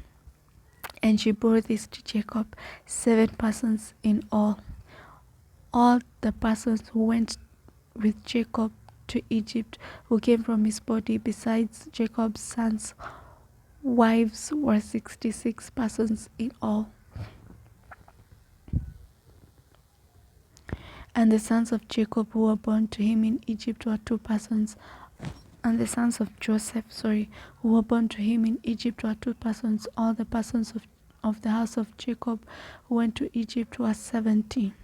Speaker 1: and she bore this to Jacob, 7 persons in all. All the persons who went with Jacob to Egypt, who came from his body, besides Jacob's sons' wives, were 66 persons in all. And the sons of Jacob who were born to him in Egypt were 2 persons. And the sons of Joseph, who were born to him in Egypt were 2 persons. All the persons of the house of Jacob who went to Egypt were 70.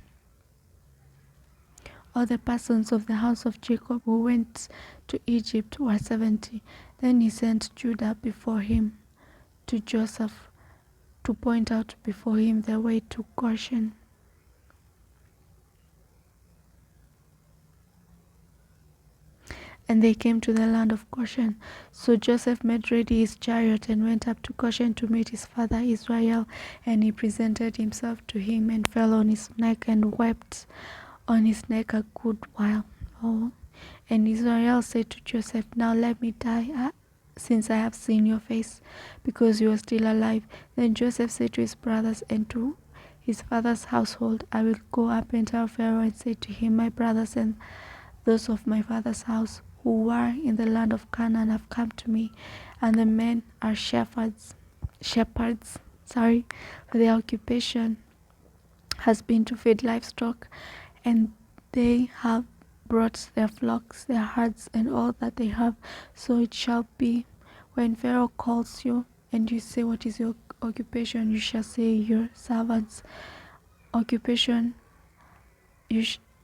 Speaker 1: All the persons of the house of Jacob who went to Egypt were 70. Then he sent Judah before him to Joseph to point out before him the way to Goshen. And they came to the land of Goshen. So Joseph made ready his chariot and went up to Goshen to meet his father Israel. And he presented himself to him and fell on his neck and wept on his neck a good while. And Israel said to Joseph, "Now let me die, since I have seen your face, because you are still alive." Then Joseph said to his brothers and to his father's household, "I will go up and tell Pharaoh and say to him, my brothers and those of my father's house who were in the land of Canaan have come to me, and the men are shepherds, for their occupation has been to feed livestock, and they have brought their flocks, their herds, and all that they have. So it shall be, when Pharaoh calls you, and you say, what is your occupation? You shall say, your servants' occupation.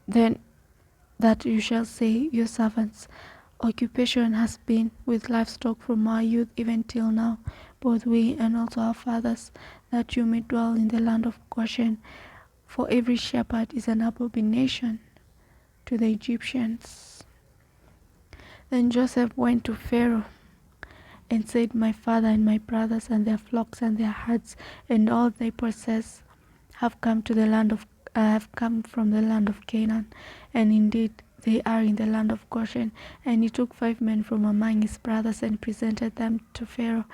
Speaker 1: Then that you shall say, your servants' occupation has been with livestock from our youth even till now, both we and also our fathers, that you may dwell in the land of Goshen. For every shepherd is an abomination to the Egyptians." Then Joseph went to Pharaoh and said, "My father and my brothers and their flocks and their herds and all they possess have come from the land of Canaan, and indeed they are in the land of Goshen." And he took 5 men from among his brothers and presented them to Pharaoh.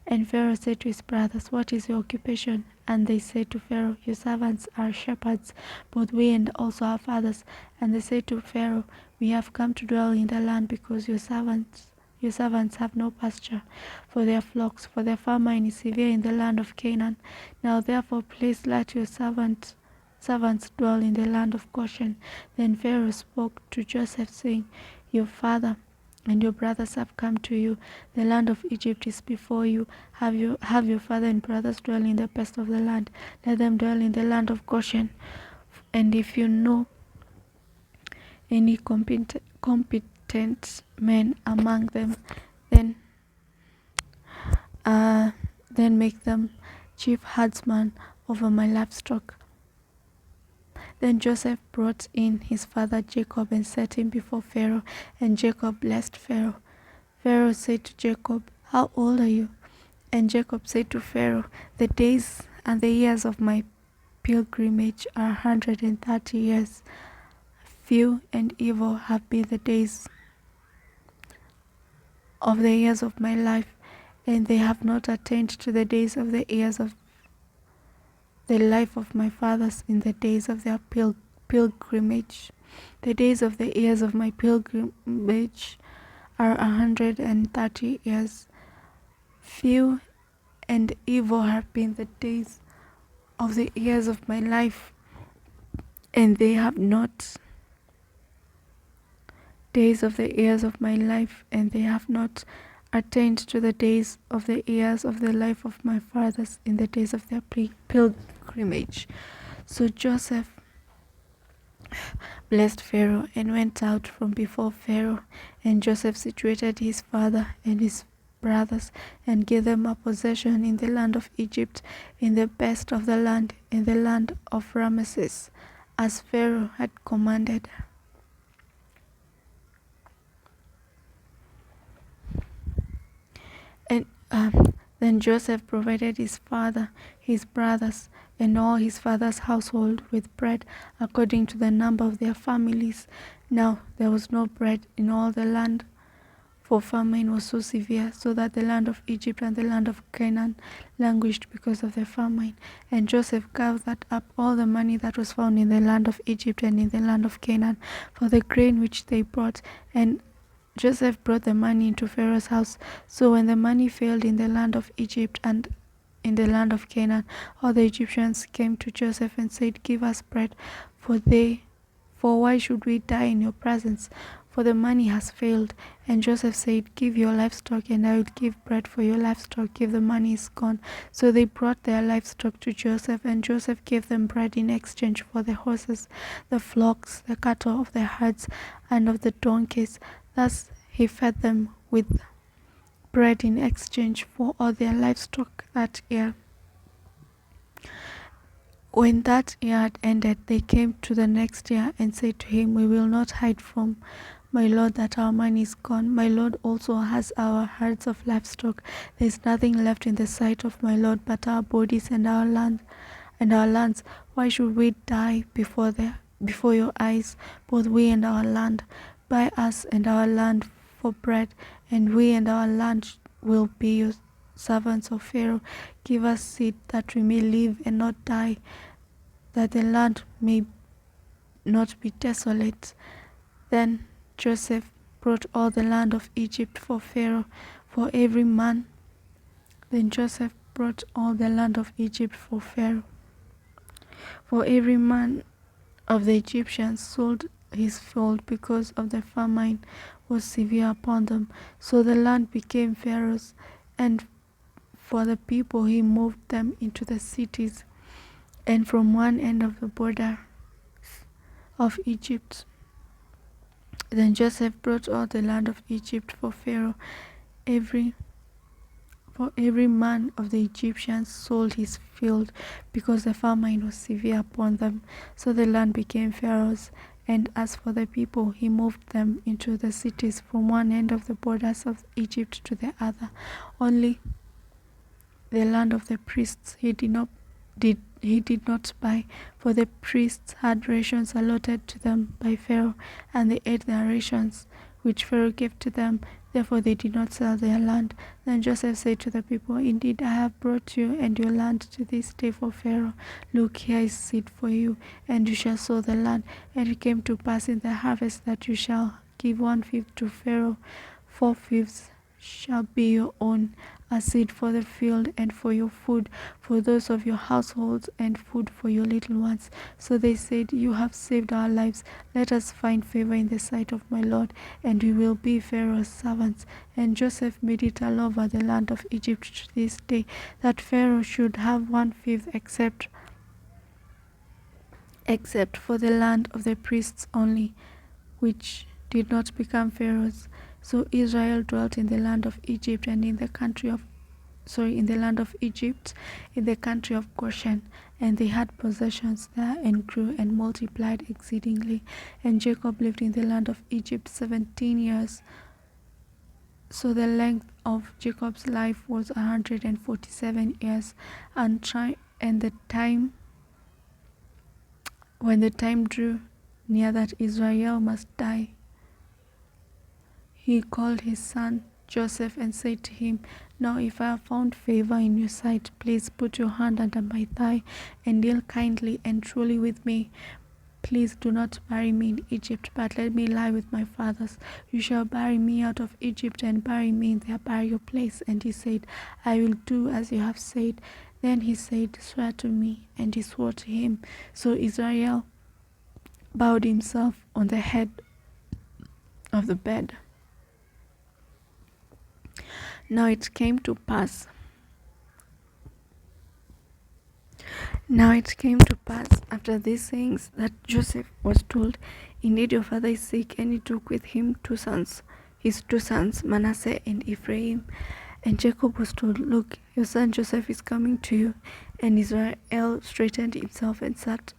Speaker 1: And Pharaoh said to his brothers, "What is your occupation?" And they said to Pharaoh, "Your servants are shepherds, both we and also our fathers." And they said to Pharaoh, "We have come to dwell in the land because your servants have no pasture for their flocks, for their famine is severe in the land of Canaan. Now therefore please let your servants dwell in the land of Goshen." Then Pharaoh spoke to Joseph, saying, "Your father and your brothers have come to you. The land of Egypt is before you. Have your father and brothers dwell in the best of the land. Let them dwell in the land of Goshen. And if you know any competent men among them, then make them chief herdsmen over my livestock." Then Joseph brought in his father Jacob and set him before Pharaoh, and Jacob blessed Pharaoh. Pharaoh said to Jacob, "How old are you?" And Jacob said to Pharaoh, "The days and the years of my pilgrimage are 130 years. Few and evil have been the days of the years of my life, and they have not attained to the days of the years of the life of my fathers in the days of their pilgrimage. The days of the years of my pilgrimage are 130 years. Few and evil have been the days of the years of my life, and they have not days of the years of my life, and they have not attained to the days of the years of the life of my fathers in the days of their pilgrimage." So Joseph blessed Pharaoh and went out from before Pharaoh, and Joseph situated his father and his brothers and gave them a possession in the land of Egypt, in the best of the land, in the land of Ramesses, as Pharaoh had commanded. Then Joseph provided his father, his brothers, and all his father's household with bread according to the number of their families. Now there was no bread in all the land, for famine was so severe, so that the land of Egypt and the land of Canaan languished because of the famine. And Joseph gathered up all the money that was found in the land of Egypt and in the land of Canaan for the grain which they brought, and Joseph brought the money into Pharaoh's house. So when the money failed in the land of Egypt and in the land of Canaan, all the Egyptians came to Joseph and said, "Give us bread, for why should we die in your presence? For the money has failed." And Joseph said, "Give your livestock, and I will give bread for your livestock if the money is gone." So they brought their livestock to Joseph, and Joseph gave them bread in exchange for the horses, the flocks, the cattle of the herds, and of the donkeys. Thus he fed them with bread in exchange for all their livestock that year. When that year had ended, they came to the next year and said to him, "We will not hide from my lord that our money is gone. My lord also has our herds of livestock. There is nothing left in the sight of my lord but our bodies and our lands. Why should we die before your eyes, both we and our land? Buy us and our land for bread, and we and our land will be your servants of Pharaoh. Give us seed that we may live and not die, that the land may not be desolate." Then Joseph brought all the land of Egypt for Pharaoh, for every man. Then Joseph brought all the land of Egypt for Pharaoh. For every man of the Egyptians sold his field because of the famine was severe upon them. So the land became Pharaoh's, and for the people he moved them into the cities, and from one end of the border of Egypt. Then Joseph brought all the land of Egypt for Pharaoh. For every man of the Egyptians sold his field because the famine was severe upon them. So the land became Pharaoh's, and as for the people, he moved them into the cities from one end of the borders of Egypt to the other. Only the land of the priests he did not buy, for the priests had rations allotted to them by Pharaoh, and they ate their rations which Pharaoh gave to them. Therefore they did not sell their land. Then Joseph said to the people, "Indeed, I have brought you and your land to this day for Pharaoh. Look, here is seed for you, and you shall sow the land. And it came to pass in the harvest that you shall give 1/5 to Pharaoh, 4/5 shall be your own, as seed for the field and for your food, for those of your households, and food for your little ones." So they said, "You have saved our lives. Let us find favor in the sight of my Lord, and we will be Pharaoh's servants." And Joseph made it all over the land of Egypt to this day, that Pharaoh should have 1/5 except for the land of the priests only, which did not become Pharaoh's. So Israel dwelt in the land of Egypt and in the country of Goshen, and they had possessions there and grew and multiplied exceedingly. And Jacob lived in the land of Egypt 17 years. So the length of Jacob's life was 147 years, and when the time drew near that Israel must die, he called his son Joseph and said to him, "Now if I have found favor in your sight, please put your hand under my thigh and deal kindly and truly with me. Please do not bury me in Egypt, but let me lie with my fathers. You shall bury me out of Egypt and bury me in their burial place." And he said, "I will do as you have said." Then he said, "Swear to me." And he swore to him. So Israel bowed himself on the head of the bed. Now it came to pass after these sayings that Joseph was told, "Indeed your father is sick," and he took with him his two sons, Manasseh and Ephraim. And Jacob was told, "Look, your son Joseph is coming to you." And Israel straightened himself and sat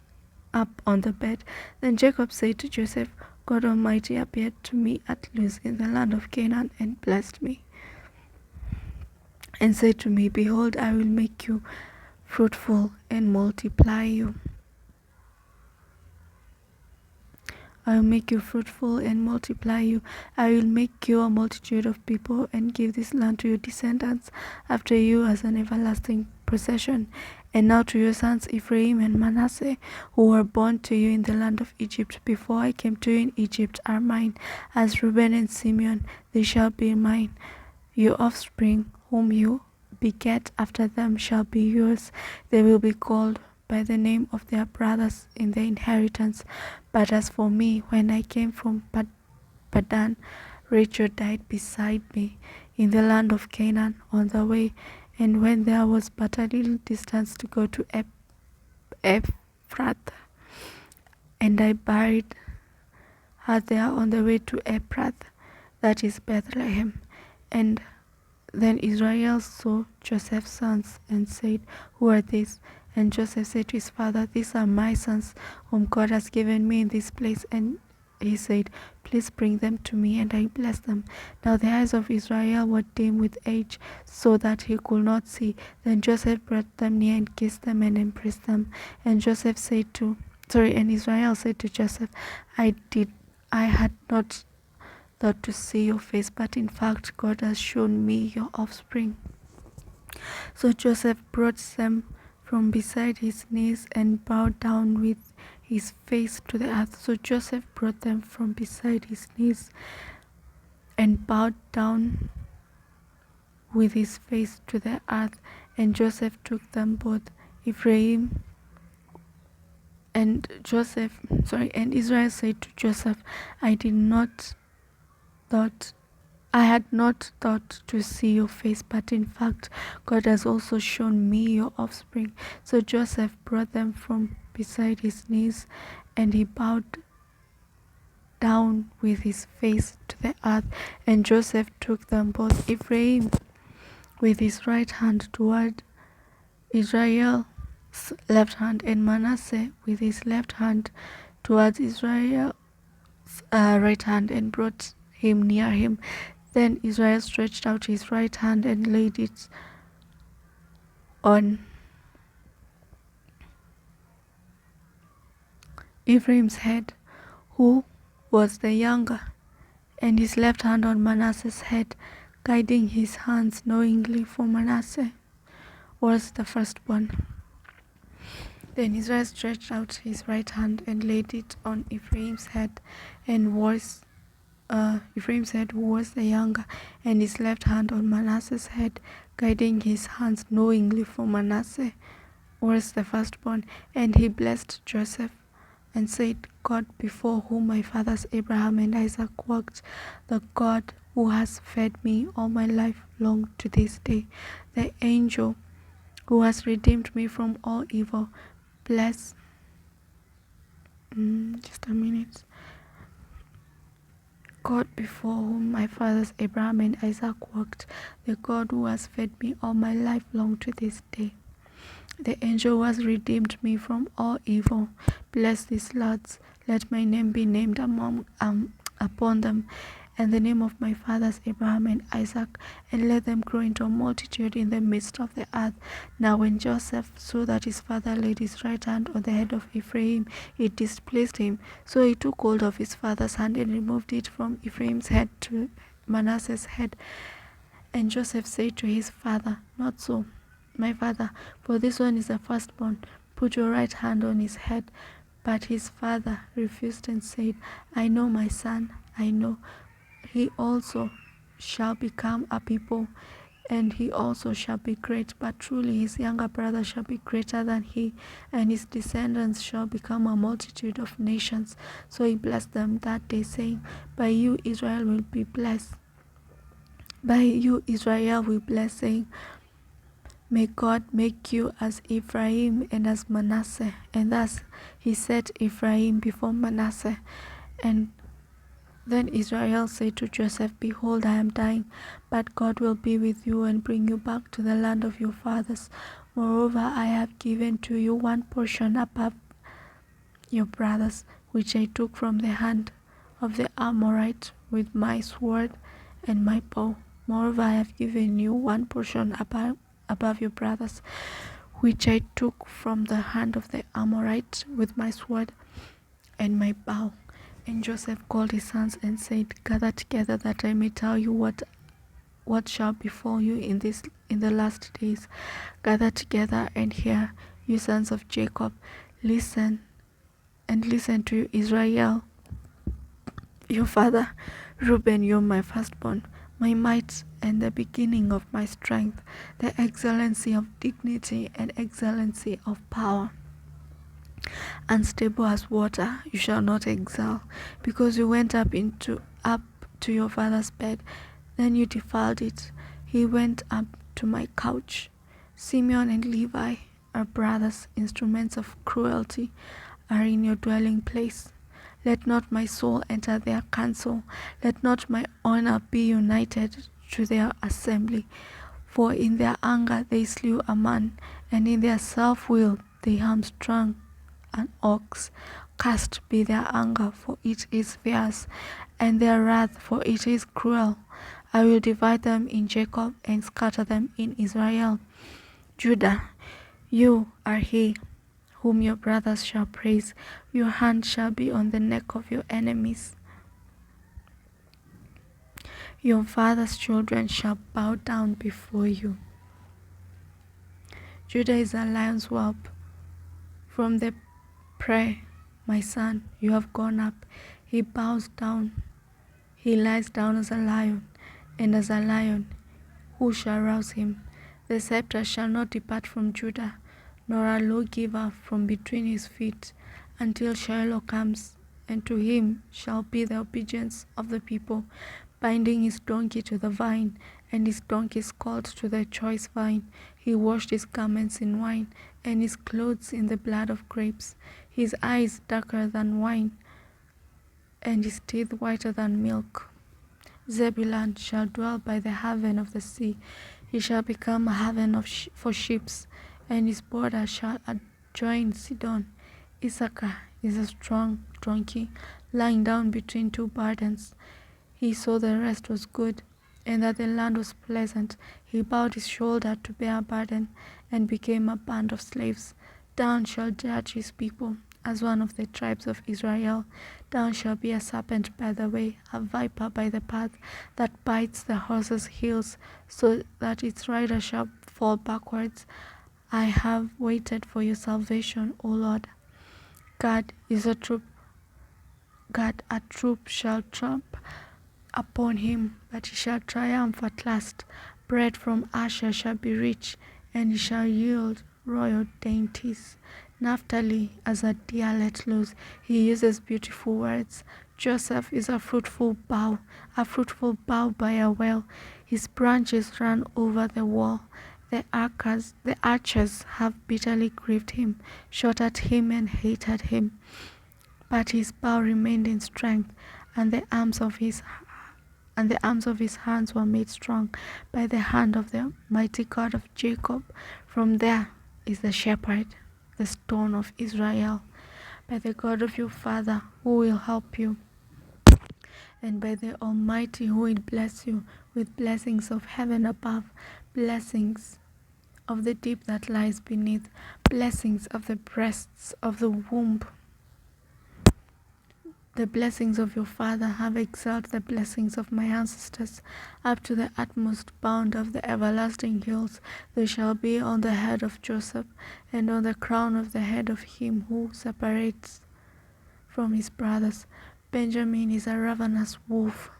Speaker 1: up on the bed. Then Jacob said to Joseph, "God Almighty appeared to me at Luz in the land of Canaan and blessed me, and said to me, Behold, I will make you fruitful and multiply you. I will make you fruitful and multiply you. I will make you a multitude of people and give this land to your descendants after you as an everlasting possession. And now to your sons Ephraim and Manasseh, who were born to you in the land of Egypt before I came to you in Egypt, are mine. As Reuben and Simeon, they shall be mine. Your offspring, whom you beget after them, shall be yours. They will be called by the name of their brothers in their inheritance. But as for me, when I came from Padan, Rachel died beside me in the land of Canaan on the way, and when there was but a little distance to go to Ephrath, and I buried her there on the way to Ephrath, that is Bethlehem. And then Israel saw Joseph's sons and said, Who are these? And Joseph said to his father, These are my sons, whom God has given me in this place. And he said, Please bring them to me. And I blessed them. Now the eyes of Israel were dim with age, so that he could not see. Then Joseph brought them near and kissed them and embraced them. And Israel said to Joseph, I had not thought to see your face, but in fact God has shown me your offspring. So Joseph brought them from beside his knees and bowed down with his face to the earth. So Joseph brought them from beside his knees and bowed down with his face to the earth. And Joseph took them both, Ephraim and Israel said to Joseph, I had not thought to see your face, but in fact God has also shown me your offspring. So Joseph brought them from beside his knees, and he bowed down with his face to the earth. And Joseph took them both, Ephraim with his right hand toward Israel's left hand, and Manasseh with his left hand towards Israel's right hand, and brought him near him. Then Israel stretched out his right hand and laid it on Ephraim's head, who was the younger, and his left hand on Manasseh's head, guiding his hands knowingly, for Manasseh was the firstborn. Then Israel stretched out his right hand and laid it on Ephraim's head, and was Ephraim's head, who was the younger, and his left hand on Manasseh's head, guiding his hands knowingly, for Manasseh was the firstborn. And he blessed Joseph and said, God, before whom my fathers Abraham and Isaac walked, the God who has fed me all my life long to this day, the angel who has redeemed me from all evil, bless. Just a minute. God before whom my fathers Abraham and Isaac walked, the God who has fed me all my life long to this day, the angel who has redeemed me from all evil, bless these lads. Let my name be named upon them, and the name of my fathers Abraham and Isaac, and let them grow into a multitude in the midst of the earth. Now when Joseph saw that his father laid his right hand on the head of Ephraim, it displeased him. So he took hold of his father's hand and removed it from Ephraim's head to Manasseh's head. And Joseph said to his father, Not so, my father, for this one is the firstborn. Put your right hand on his head. But his father refused and said, I know, my son, I know. He also shall become a people, and he also shall be great. But truly his younger brother shall be greater than he, and his descendants shall become a multitude of nations. So he blessed them that day, saying, By you Israel will be blessed. By you Israel will bless, saying, May God make you as Ephraim and as Manasseh. And thus he set Ephraim before Manasseh. And then Israel said to Joseph, Behold, I am dying, but God will be with you and bring you back to the land of your fathers. Moreover, I have given to you one portion above your brothers, which I took from the hand of the Amorite with my sword and my bow. Moreover, I have given you one portion above your brothers, which I took from the hand of the Amorite with my sword and my bow. And Joseph called his sons and said, Gather together, that I may tell you what shall befall you in the last days. Gather together and hear, you sons of Jacob. Listen to you, Israel, your father. Reuben, you are my firstborn, my might and the beginning of my strength, the excellency of dignity and excellency of power. Unstable as water, you shall not excel, because you went up to your father's bed, then you defiled it. He went up to my couch. Simeon and Levi are brothers, instruments of cruelty are in your dwelling place. Let not my soul enter their council, let not my honor be united to their assembly. For in their anger they slew a man, and in their self-will they hamstrung an ox. Cast be their anger, for it is fierce, and their wrath, for it is cruel. I will divide them in Jacob and scatter them in Israel. Judah, you are he whom your brothers shall praise. Your hand shall be on the neck of your enemies. Your father's children shall bow down before you. Judah is a lion's whelp. From the prey, my son, you have gone up. He bows down. He lies down as a lion, and as a lion, who shall rouse him? The scepter shall not depart from Judah, nor a lawgiver from between his feet, until Shiloh comes, and to him shall be the obedience of the people, binding his donkey to the vine, and his donkey's colt to the choice vine. He washed his garments in wine, and his clothes in the blood of grapes. His eyes darker than wine, and his teeth whiter than milk. Zebulun shall dwell by the haven of the sea. He shall become a haven for ships, and his border shall adjoin Sidon. Issachar is a strong donkey, lying down between two burdens. He saw the rest was good, and that the land was pleasant. He bowed his shoulder to bear a burden, and became a band of slaves. Dan shall judge his people, as one of the tribes of Israel. Dan shall be a serpent by the way, a viper by the path, that bites the horse's heels, so that its rider shall fall backwards. I have waited for your salvation, O Lord. God, a troop shall tramp upon him, but he shall triumph at last. Bread from Asher shall be rich, and he shall yield royal dainties. Naphtali as a deer let loose, he uses beautiful words. Joseph is a fruitful bough by a well. His branches run over the wall. The archers have bitterly grieved him, shot at him and hated him. But his bow remained in strength, and the arms of his hands were made strong by the hand of the mighty God of Jacob. From there is the shepherd, the stone of Israel, by the God of your father who will help you, and by the Almighty who will bless you with blessings of heaven above, blessings of the deep that lies beneath, blessings of the breasts of the womb. The blessings of your father have excelled the blessings of my ancestors. Up to the utmost bound of the everlasting hills they shall be on the head of Joseph, and on the crown of the head of him who separates from his brothers. Benjamin is a ravenous wolf.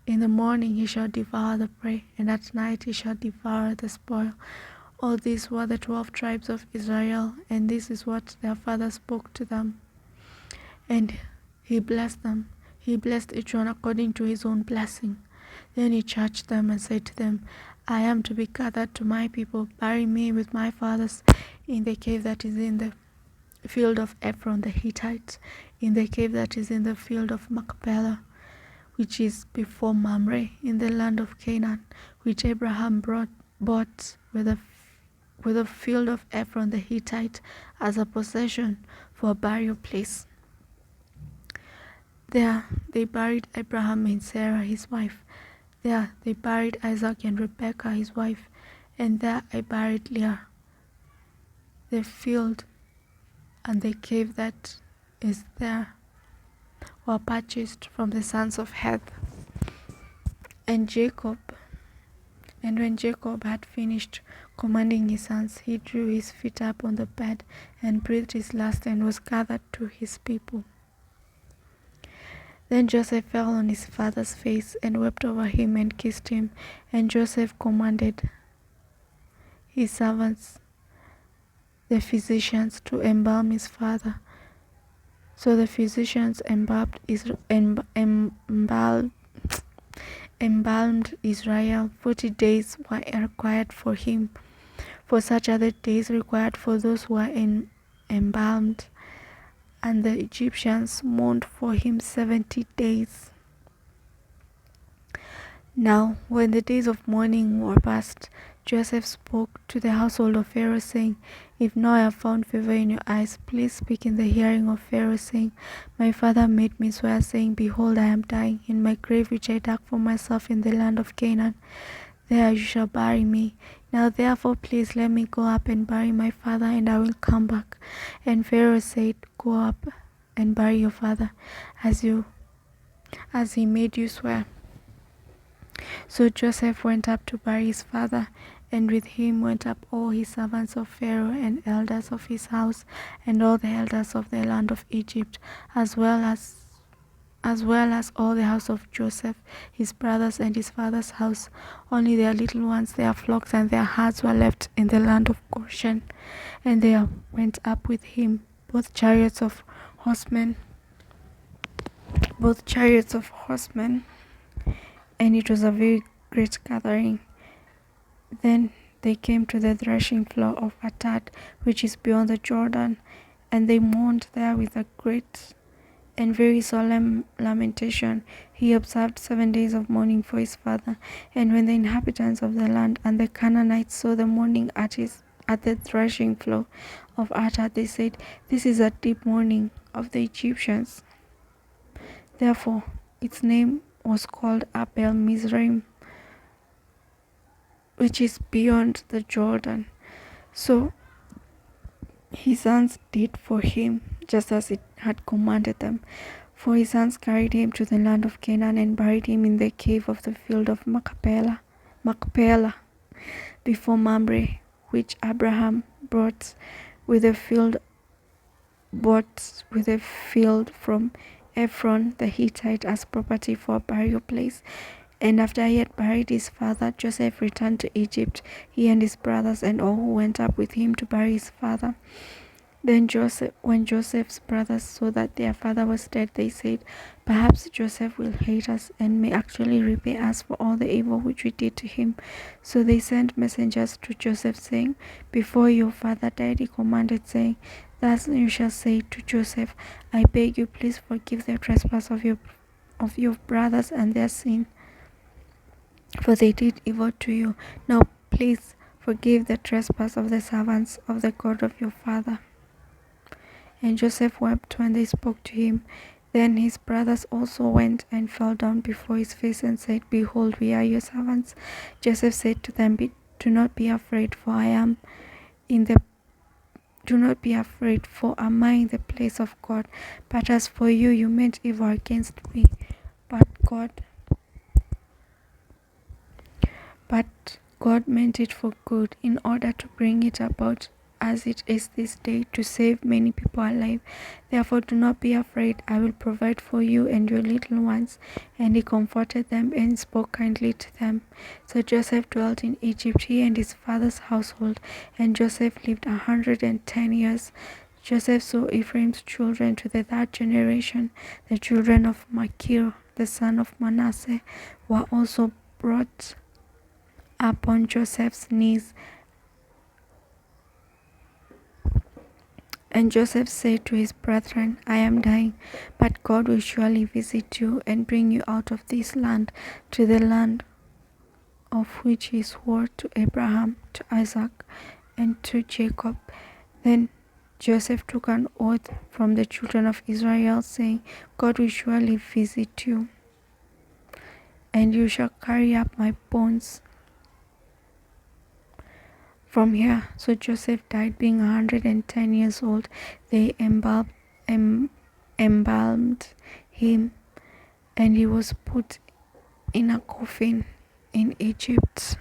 Speaker 1: In the morning he shall devour the prey, and at night he shall devour the spoil. All these were the 12 tribes of Israel, and this is what their father spoke to them. And he blessed them. He blessed each one according to his own blessing. Then he charged them and said to them, I am to be gathered to my people. Bury me with my fathers in the cave that is in the field of Ephron the Hittite, in the cave that is in the field of Machpelah, which is before Mamre, in the land of Canaan, which Abraham bought with a field of Ephron the Hittite as a possession for a burial place. There they buried Abraham and Sarah his wife. There they buried Isaac and Rebekah his wife, and there I buried Leah. The field and the cave that is there were purchased from the sons of Heth. And when Jacob had finished commanding his sons, he drew his feet up on the bed and breathed his last and was gathered to his people. Then Joseph fell on his father's face and wept over him and kissed him. And Joseph commanded his servants, the physicians, to embalm his father. So the physicians embalmed Israel. 40 days were required for him, for such are the days required for those who are embalmed. And the Egyptians mourned for him 70 days. Now, when the days of mourning were past, Joseph spoke to the household of Pharaoh, saying, If now I have found favor in your eyes, please speak in the hearing of Pharaoh, saying, My father made me swear, saying, Behold, I am dying in my grave which I dug for myself in the land of Canaan. There you shall bury me. Now therefore please let me go up and bury my father, and I will come back. And Pharaoh said, Go up and bury your father, as he made you swear. So Joseph went up to bury his father, and with him went up all his servants of Pharaoh and elders of his house, and all the elders of the land of Egypt, as well as all the house of Joseph, his brothers and his father's house. Only their little ones, their flocks and their herds were left in the land of Goshen. And there went up with him both chariots of horsemen, and it was a very great gathering. Then they came to the threshing floor of Atad, which is beyond the Jordan, and they mourned there with a great and very solemn lamentation. He observed 7 days of mourning for his father. And when the inhabitants of the land and the Canaanites saw the mourning at the threshing floor of Atad, they said, This is a deep mourning of the Egyptians. Therefore its name was called Abel Mizraim, which is beyond the Jordan. So his sons did for him just as it had commanded them. For his sons carried him to the land of Canaan and buried him in the cave of the field of Machpelah, before Mamre, which Abraham bought with a field from Ephron the Hittite as property for a burial place. And after he had buried his father, Joseph returned to Egypt, he and his brothers and all who went up with him to bury his father. Then when Joseph's brothers saw that their father was dead, they said, Perhaps Joseph will hate us and may actually repay us for all the evil which we did to him. So they sent messengers to Joseph, saying, Before your father died, he commanded, saying, Thus you shall say to Joseph, I beg you, please forgive the trespass of your brothers and their sin, for they did evil to you. Now please forgive the trespass of the servants of the God of your father. And Joseph wept when they spoke to him. Then his brothers also went and fell down before his face and said, Behold, we are your servants. Joseph said to them, Do not be afraid, for am I in the place of God? But as for you, you meant evil against me, but God meant it for good, in order to bring it about as it is this day, to save many people alive. Therefore do not be afraid, I will provide for you and your little ones. And he comforted them and spoke kindly to them. So Joseph dwelt in Egypt, he and his father's household, and Joseph lived 110 years. Joseph saw Ephraim's children to the third generation. The children of Machir, the son of Manasseh, were also brought up on Joseph's knees. And Joseph said to his brethren, I am dying, but God will surely visit you and bring you out of this land to the land of which he swore to Abraham, to Isaac, and to Jacob. Then Joseph took an oath from the children of Israel, saying, God will surely visit you and you shall carry up my bones from here. So Joseph died being 110 years old. They embalmed him, and he was put in a coffin in Egypt.